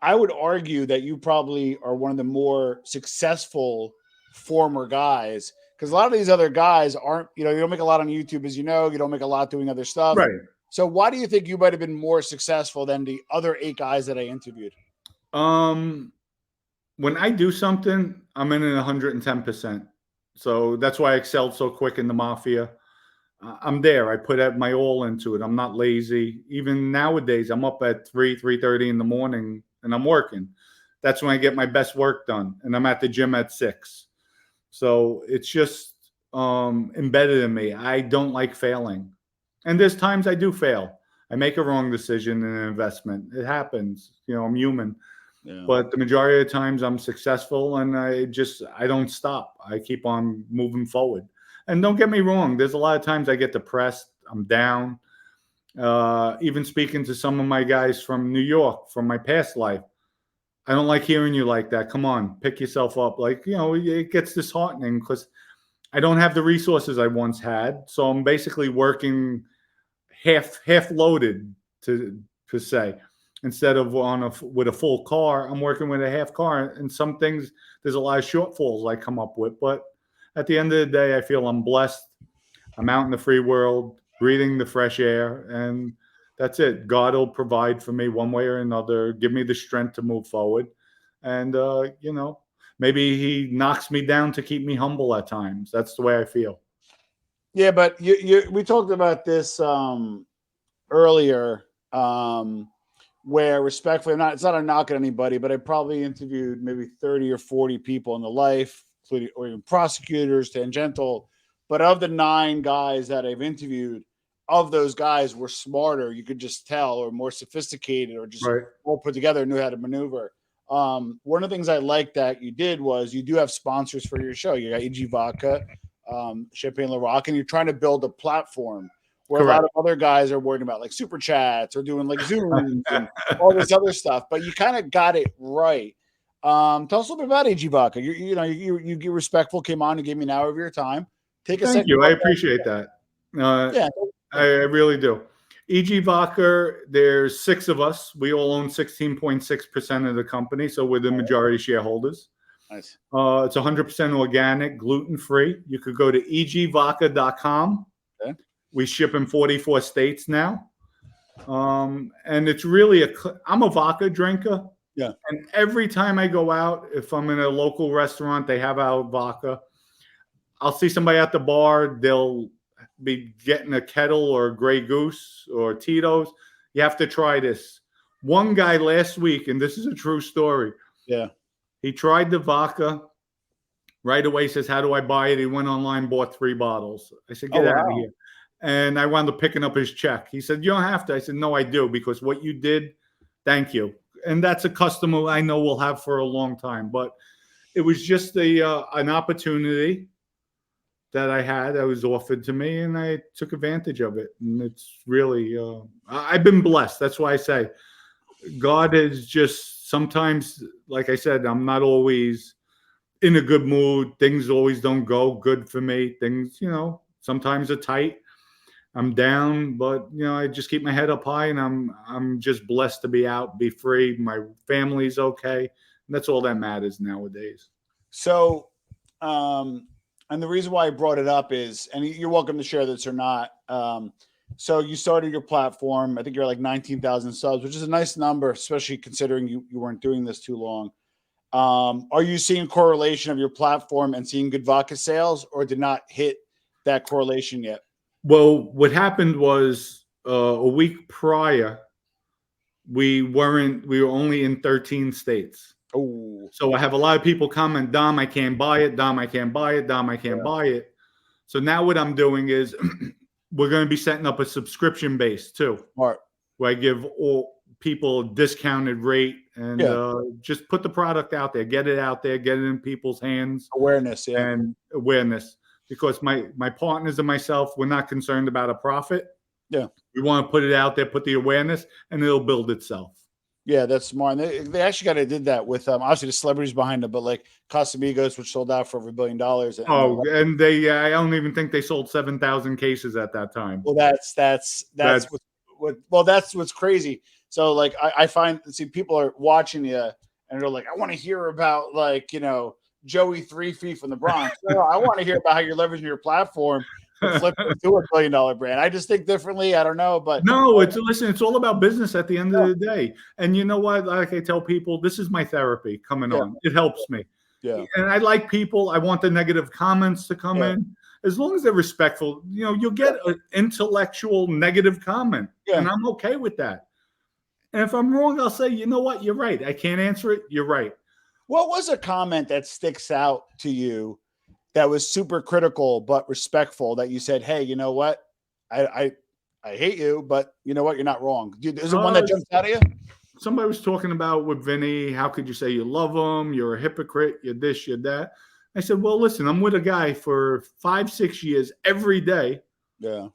I would argue that you probably are one of the more successful former guys, because a lot of these other guys aren't, you don't make a lot on YouTube, as you know, you don't make a lot doing other stuff. Right. So why do you think you might have been more successful than the other 8 guys that I interviewed? When I do something, I'm in it 110%. So that's why I excelled so quick in the mafia. I'm there. I put my all into it. I'm not lazy. Even nowadays, I'm up at 3:30 in the morning and I'm working. That's when I get my best work done. And I'm at the gym at 6. So it's just embedded in me. I don't like failing. And there's times I do fail. I make a wrong decision in an investment. It happens. I'm human. Yeah. But the majority of the times I'm successful, and I don't stop. I keep on moving forward. And don't get me wrong, there's a lot of times I get depressed. I'm down. Even speaking to some of my guys from New York, from my past life, I don't like hearing you like that. Come on, pick yourself up. It gets disheartening because I don't have the resources I once had. So I'm basically working half loaded to say. Instead of with a full car, I'm working with a half car. And some things, there's a lot of shortfalls I come up with. But at the end of the day, I feel I'm blessed. I'm out in the free world, breathing the fresh air. And that's it. God will provide for me one way or another, give me the strength to move forward. And, maybe he knocks me down to keep me humble at times. That's the way I feel. Yeah, but we talked about this earlier, where respectfully, it's not a knock at anybody, but I probably interviewed maybe 30 or 40 people in the life, including or even prosecutors, tangential. But of the 9 guys that I've interviewed, of those guys were smarter, you could just tell, or more sophisticated, or just all put together, knew how to maneuver. One of the things I liked that you did was you do have sponsors for your show. You got EG Vodka, Champagne LaRock, and you're trying to build a platform where Correct. A lot of other guys are worrying about like super chats or doing like Zooms and all this other stuff, but you kind of got it right. Tell us a little bit about EG Vodka. You get respectful, came on and gave me an hour of your time. Thank you. I appreciate that. Yeah. I really do. EG Vodka, there's 6 of us. We all own 16.6% of the company, so we're the majority shareholders. Nice. It's 100% organic, gluten-free. You could go to egvodka.com. Okay. We ship in 44 states now. And it's really I'm a vodka drinker. Yeah. And every time I go out, if I'm in a local restaurant, they have our vodka. I'll see somebody at the bar. They'll be getting a Kettle or Grey Goose or Tito's. You have to try this. One guy last week, and this is a true story. Yeah. He tried the vodka. Right away says, how do I buy it? He went online, bought 3 bottles. I said, get out of here. And I wound up picking up his check. He said, you don't have to. I said, no, I do, because what you did, thank you. And that's a customer I know we'll have for a long time. But it was just an opportunity that I had that was offered to me, and I took advantage of it. And it's really, I've been blessed. That's why I say God is just sometimes, like I said, I'm not always in a good mood. Things always don't go good for me. Things, sometimes are tight. I'm down, but I just keep my head up high, and I'm just blessed to be out, be free. My family's okay. And that's all that matters nowadays. So, and the reason why I brought it up is, and you're welcome to share this or not. So you started your platform. I think you're like 19,000 subs, which is a nice number, especially considering you weren't doing this too long. Are you seeing correlation of your platform and seeing good vodka sales, or did not hit that correlation yet? Well, what happened was a week prior, we were only in 13 states. Oh, so I have a lot of people comment, Dom, I can't buy it. Dom, I can't buy it. Dom, I can't buy it. So now what I'm doing is we're going to be setting up a subscription base too, smart, where I give all people a discounted rate and just put the product out there, get it out there, get it in people's hands. Awareness, and awareness. Because my partners and myself, we're not concerned about a profit. Yeah. We want to put it out there, put the awareness, and it'll build itself. Yeah, that's smart. And they actually did that with obviously the celebrities behind it, but like Casamigos, which sold out for over $1 billion. And I don't even think they sold 7,000 cases at that time. Well, that's what's crazy. So like I find, people are watching you and they're like, I want to hear about Joey 3 Feet from the Bronx. No, I want to hear about how you're leveraging your platform to flip it to $1 billion brand. I just think differently. I don't know, but no, it's all about business at the end of the day. And you know what? Like I tell people, this is my therapy coming on. It helps me. Yeah. And I like people. I want the negative comments to come in. As long as they're respectful, you'll get an intellectual negative comment. Yeah. And I'm okay with that. And if I'm wrong, I'll say, you know what? You're right. I can't answer it. You're right. What was a comment that sticks out to you that was super critical but respectful, that you said, hey, you know what? I hate you, but you know what? You're not wrong. Is there one that jumps out of you? Somebody was talking about with Vinny, how could you say you love him? You're a hypocrite. You're this, you're that. I said, well, listen, I'm with a guy for 5-6 years every day. Yeah.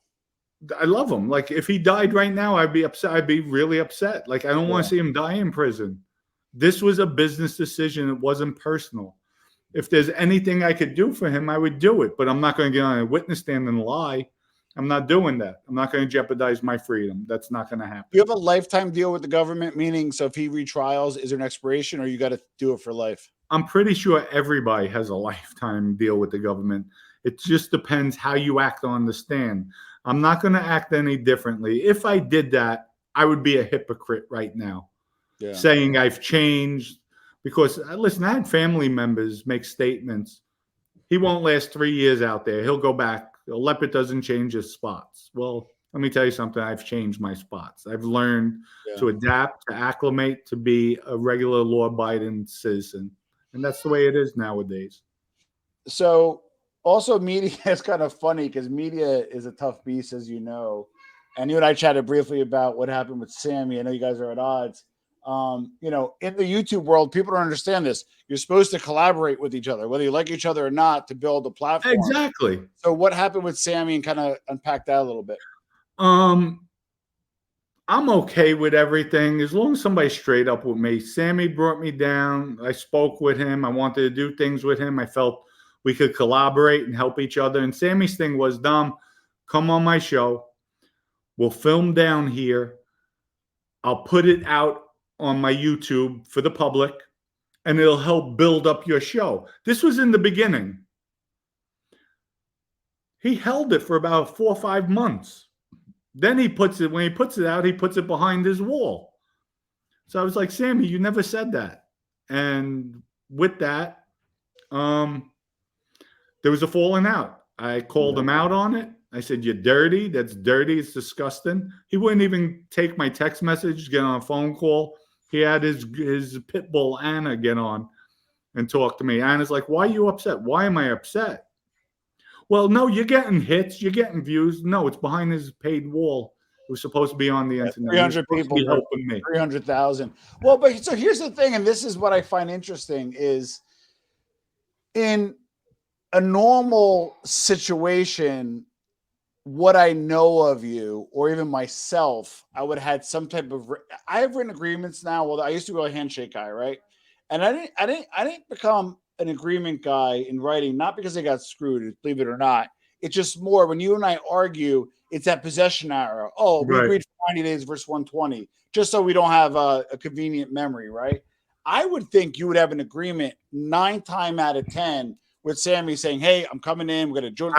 I love him. Like if he died right now, I'd be upset. I'd be really upset. Like I don't want to see him die in prison. This was a business decision. It wasn't personal. If there's anything I could do for him, I would do it. But I'm not going to get on a witness stand and lie. I'm not doing that. I'm not going to jeopardize my freedom. That's not going to happen. You have a lifetime deal with the government, meaning so if he retrials, is there an expiration, or you got to do it for life? I'm pretty sure everybody has a lifetime deal with the government. It just depends how you act on the stand. I'm not going to act any differently. If I did that, I would be a hypocrite right now. Yeah. Saying I've changed, because listen, I had family members make statements. He won't last 3 years out there. He'll go back. A leopard doesn't change his spots. Well, let me tell you something. I've changed my spots. I've learned to adapt, to acclimate, to be a regular law-abiding citizen. And that's the way it is nowadays. So also media is kind of funny because media is a tough beast, as you know. And you and I chatted briefly about what happened with Sammy. I know you guys are at odds. In the YouTube world, people don't understand this. You're supposed to collaborate with each other, whether you like each other or not, to build a platform. Exactly. So what happened with Sammy, and kind of unpack that a little bit? I'm okay with everything as long as somebody's straight up with me. Sammy brought me down. I spoke with him. I wanted to do things with him. I felt we could collaborate and help each other. And Sammy's thing was, Dom, come on my show. We'll film down here. I'll put it out on my YouTube for the public, and it'll help build up your show. This was in the beginning. He held it for about 4 or 5 months. Then when he puts it out, he puts it behind his wall. So I was like, Sammy, you never said that. And with that, there was a falling out. I called him out on it. I said, you're dirty. That's dirty. It's disgusting. He wouldn't even take my text message, get on a phone call. He had his pit bull, Anna, get on and talk to me. Anna's like, why are you upset? Why am I upset? Well, no, you're getting hits. You're getting views. No, it's behind his paid wall. It was supposed to be on the internet. 300 people helping me. 300,000. Well, but so here's the thing, and this is what I find interesting is in a normal situation, what I know of you, or even myself, I would have had some type of. I have written agreements now. Well, I used to be a handshake guy, right? And I didn't become an agreement guy in writing, not because I got screwed, believe it or not. It's just more when you and I argue, it's that possession arrow. Oh, we agreed for 90 days versus 120, just so we don't have a convenient memory, right? I would think you would have an agreement 9 times out of 10 with Sammy saying, hey, I'm coming in. We're going to join.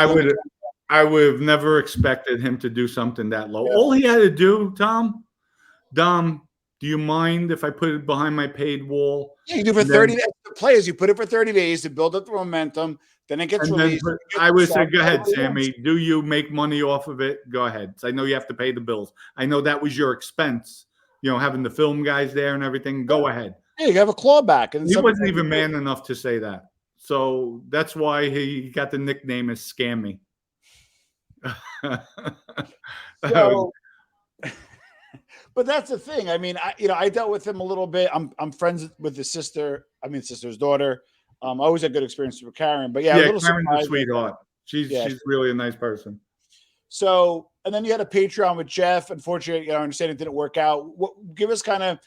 I would have never expected him to do something that low. Yeah. All he had to do, Dom, do you mind if I put it behind my paid wall? Yeah, you do for 30 days. The players, you put it for 30 days to build up the momentum. Then it gets released. I would say, go ahead, Sammy. Do you make money off of it? Go ahead. I know you have to pay the bills. I know that was your expense, having the film guys there and everything. Go ahead. Yeah, you have a clawback. And he wasn't even man enough to say that. So that's why he got the nickname as Scammy. So, but that's the thing. I mean, I dealt with him a little bit. I'm friends with his sister. I mean, sister's daughter. I always had good experiences with Karen. But yeah, Karen's a sweetheart. She's really a nice person. So, and then you had a Patreon with Jeff. Unfortunately, I understand it didn't work out. Give us kind of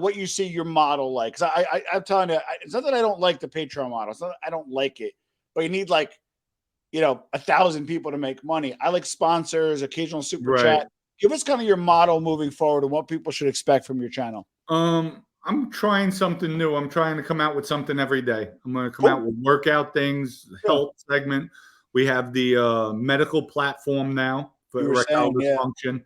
what you see your model like. Because I'm telling you, it's not that I don't like the Patreon model. It's not that I don't like it, but you need 1,000 people to make money. I like sponsors, occasional super chat. Give us kind of your model moving forward and what people should expect from your channel. I'm trying something new. I'm trying to come out with something every day. I'm going to come out with workout things, health segment. We have the medical platform now for erectile dysfunction.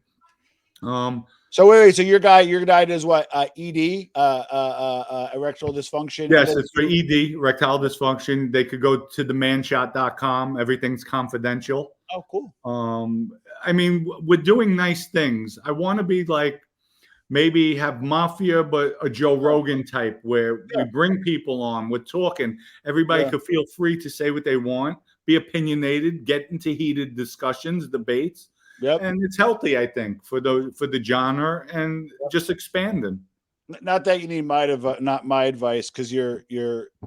So wait. So your guy does what? ED, erectile dysfunction. Yes, it's for ED, erectile dysfunction. They could go to themanshot.com. Everything's confidential. Oh, cool. I mean, we're doing nice things. I want to be like maybe have Mafia, but a Joe Rogan type where we bring people on. We're talking. Everybody could feel free to say what they want, be opinionated, get into heated discussions, debates. Yep. And it's healthy, I think, for the genre and just expanding. Not that you need not my advice because you're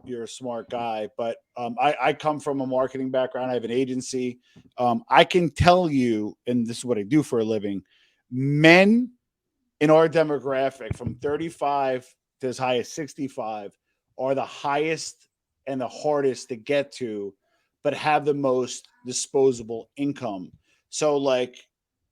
a smart guy, but I come from a marketing background. I have an agency. I can tell you, and this is what I do for a living, men in our demographic from 35 to as high as 65 are the highest and the hardest to get to, but have the most disposable income. So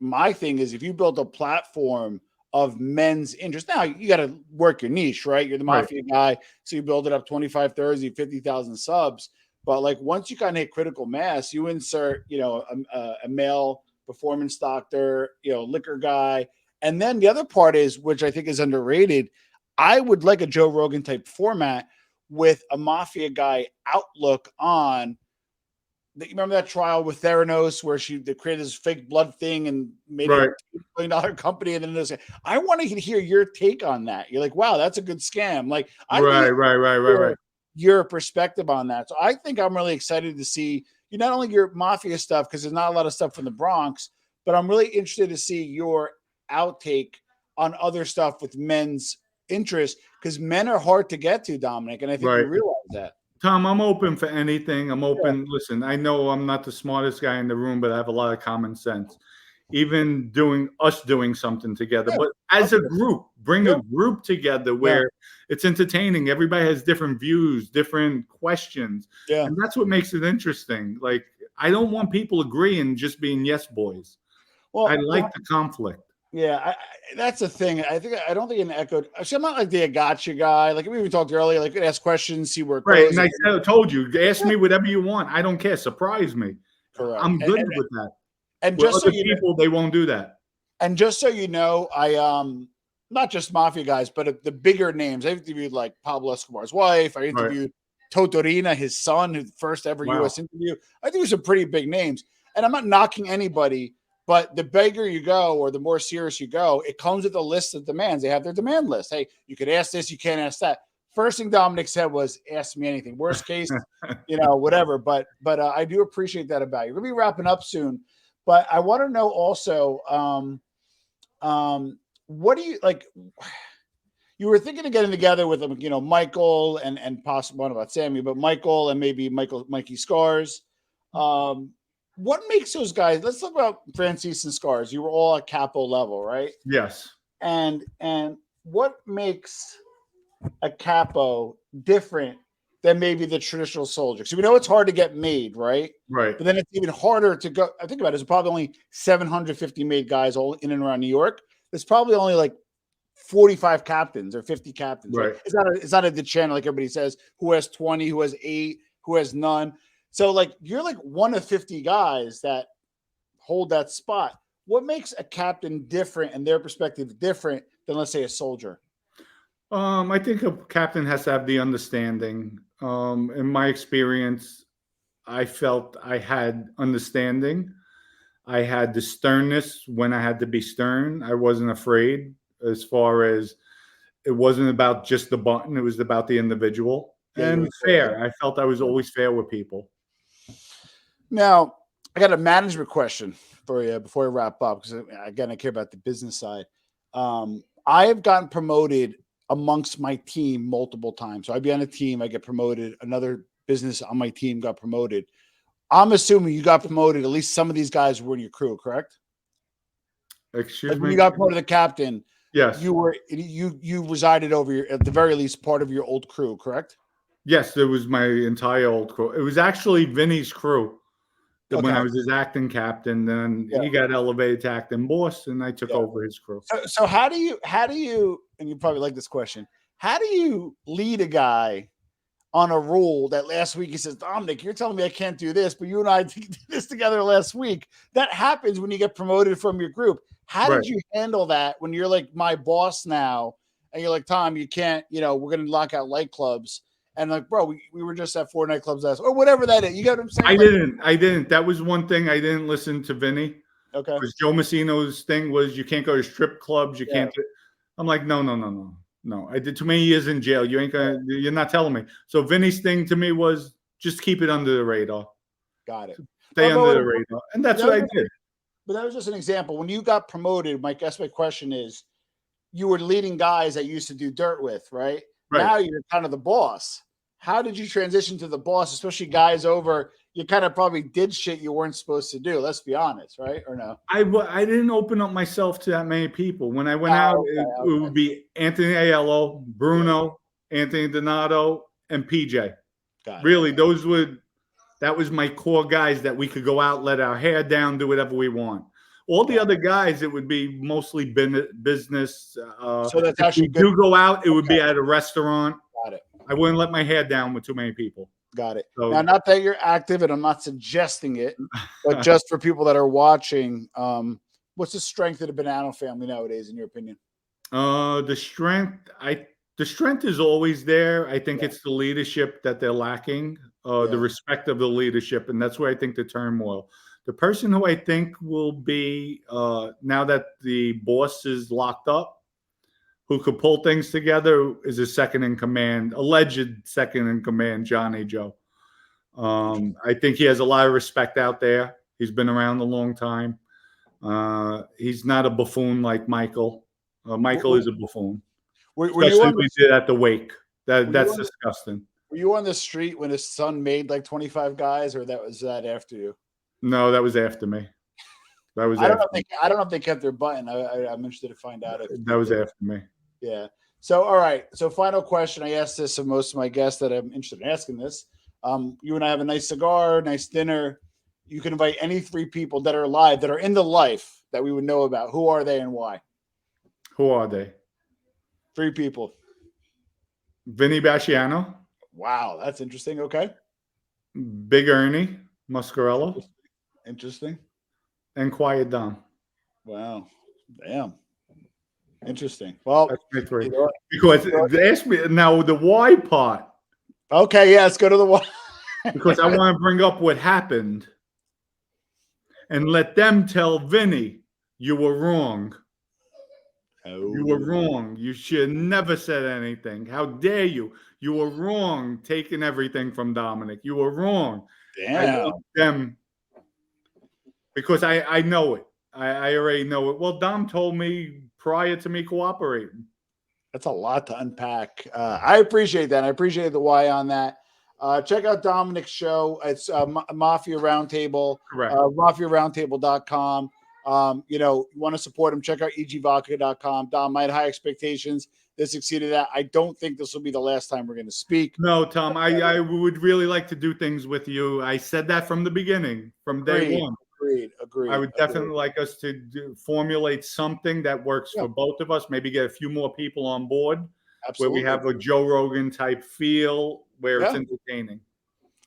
my thing is if you build a platform of men's interest, now you got to work your niche, right? You're the Mafia guy. So you build it up 25, 30, 50,000 subs. But once you kind of hit critical mass, you insert, a male performance doctor, liquor guy. And then the other part is, which I think is underrated, I would like a Joe Rogan type format with a Mafia guy outlook on. You remember that trial with Theranos where they created this fake blood thing and made a $2 billion company, and then I want to hear your take on that. You're like, wow, that's a good scam. Right. Your perspective on that. So I think I'm really excited to see not only your Mafia stuff because there's not a lot of stuff from the Bronx, but I'm really interested to see your outtake on other stuff with men's interest because men are hard to get to, Dominic, and I think you realize that. Tom, I'm open for anything. I'm open. Yeah. Listen, I know I'm not the smartest guy in the room, but I have a lot of common sense. Even doing something together, but as a group, bring a group together where it's entertaining. Everybody has different views, different questions. Yeah. And that's what makes it interesting. I don't want people agreeing, just being yes boys. Well, I like the conflict. Yeah, that's the thing. I don't think an echo. Actually, I'm not like the I gotcha guy. Like we even talked earlier, like ask questions, see where it Right. goes. And I told you, ask me whatever you want. I don't care. Surprise me. Correct. I'm good with that. And With just so other you know, people, they won't do that. and just so you know, I not just mafia guys, but the bigger names. I interviewed like Pablo Escobar's wife. I Right. interviewed Totorina, his son, his first ever Wow. U.S. interview. I think it was some pretty big names. And I'm not knocking anybody, but the bigger you go or the more serious you go, it comes with a list of demands. They have their demand list. Hey, you could ask this, you can't ask that. First thing Dominic said was, "Ask me anything." Worst case, whatever. But I do appreciate that about you. We'll be wrapping up soon, but I want to know also, what do you like? You were thinking of getting together with them, Michael and possibly one about Sammy, but Michael and maybe Mikey Scars. What makes those guys? Let's talk about Francis and Scars. You were all at capo level, right? Yes. And what makes a capo different than maybe the traditional soldier? So we know it's hard to get made, right? Right. But then it's even harder to go. I think about it. There's probably only 750 made guys all in and around New York. There's probably only like 45 captains or 50 captains. Right. It's not a the channel like everybody says who has 20, who has 8, who has none. So like you're like one of 50 guys that hold that spot. What makes a captain different and their perspective different than let's say a soldier? I think a captain has to have the understanding. In my experience, I felt I had understanding. I had the sternness when I had to be stern. I wasn't afraid as far as it wasn't about just the button. It was about the individual and fair. I felt I was always fair with people. Now, I got a management question for you before I wrap up, because again, I care about the business side. I have gotten promoted amongst my team multiple times. So I'd be on a team, I get promoted. Another business on my team got promoted. I'm assuming you got promoted. At least some of these guys were in your crew, correct? Excuse me. When you got promoted to captain, yes, you resided over your, at the very least, part of your old crew, correct? Yes, it was my entire old crew. It was actually Vinny's crew. When I was his acting captain, then he got elevated to acting boss, and I took over his crew. So how do you, and you probably like this question, how do you lead a guy on a rule that last week he says, Dominic, you're telling me I can't do this, but you and I did this together last week? That happens when you get promoted from your group. How did you handle that when you're like my boss now, and you're like, Tom, you can't, we're going to lock out light clubs. And like, bro, we were just at 4 nightclubs last, or whatever that is. You get what I'm saying? I didn't. That was one thing I didn't listen to Vinny. Okay. Because Joe Messino's thing was you can't go to strip clubs. You can't. I'm like, no. I did too many years in jail. You ain't gonna. You're not telling me. So Vinny's thing to me was just keep it under the radar. Got it. Stay under the radar, and that's what I did. But that was just an example. When you got promoted, my question is, you were leading guys that you used to do dirt with, right? Now you're kind of the boss. How did you transition to the boss, especially guys over? You kind of probably did shit you weren't supposed to do. Let's be honest, right? Or no? I didn't open up myself to that many people. When I went out, it would be Anthony Aiello, Bruno, Anthony Donato, and PJ. Really, that was my core guys that we could go out, let our hair down, do whatever we want. All the other guys, it would be mostly business. So that's actually good. You go out, it would be at a restaurant. Got it. I wouldn't let my hair down with too many people. Got it. So, now, not that you're active, and I'm not suggesting it, but just for people that are watching, what's the strength of the Bonanno family nowadays, in your opinion? The strength is always there. I think it's the leadership that they're lacking, the respect of the leadership, and that's where I think the turmoil. The person who I think will be, now that the boss is locked up, who could pull things together is a second in command, alleged second in command, Johnny Joe. I think he has a lot of respect out there. He's been around a long time. He's not a buffoon like Michael. Michael is a buffoon. Especially we did at the wake. That's disgusting. Were you on the street when his son made like 25 guys, or was that after you? No, that was after me. That was. I don't know if they kept their button. I'm interested to find out. That was after me. Yeah. So, all right. So, final question. I asked this of most of my guests that I'm interested in asking this. You and I have a nice cigar, nice dinner. you can invite any 3 people that are alive, that are in the life that we would know about. Who are they and why? Who are they? 3 people. Vinny Basciano. Wow, that's interesting. Okay. Big Ernie Muscarello. Interesting. And Quiet Dom. Wow. Damn. Interesting. Well, that's my 3. You know, because they asked me now the why part. Okay, yeah, let's go to the why. Because I want to bring up what happened and let them tell Vinny, you were wrong. Oh. You were wrong. You should never said anything. How dare you? You were wrong taking everything from Dominic. You were wrong. Damn. I want them because I know it. I already know it. Well, Dom told me prior to me cooperating. That's a lot to unpack. I appreciate that. I appreciate the why on that. Check out Dominic's show. It's Mafia Roundtable. Correct. MafiaRoundtable.com. You want to support him, check out egvodka.com. Dom, I had high expectations. This exceeded that. I don't think this will be the last time we're going to speak. No, Tom, I would really like to do things with you. I said that from the beginning, from day one. Agreed. I would definitely like us to formulate something that works for both of us. Maybe get a few more people on board. Absolutely. Where we have a Joe Rogan type feel where it's entertaining.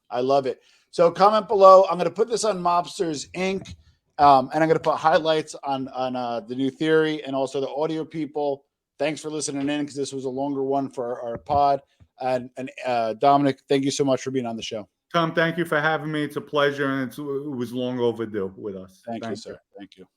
I love it. So comment below. I'm going to put this on Mobsters Inc. And I'm going to put highlights on the new theory and also the audio people. Thanks for listening in because this was a longer one for our pod. And Dominic, thank you so much for being on the show. Tom, thank you for having me. It's a pleasure, and it was long overdue with us. Thank you, sir. Thank you.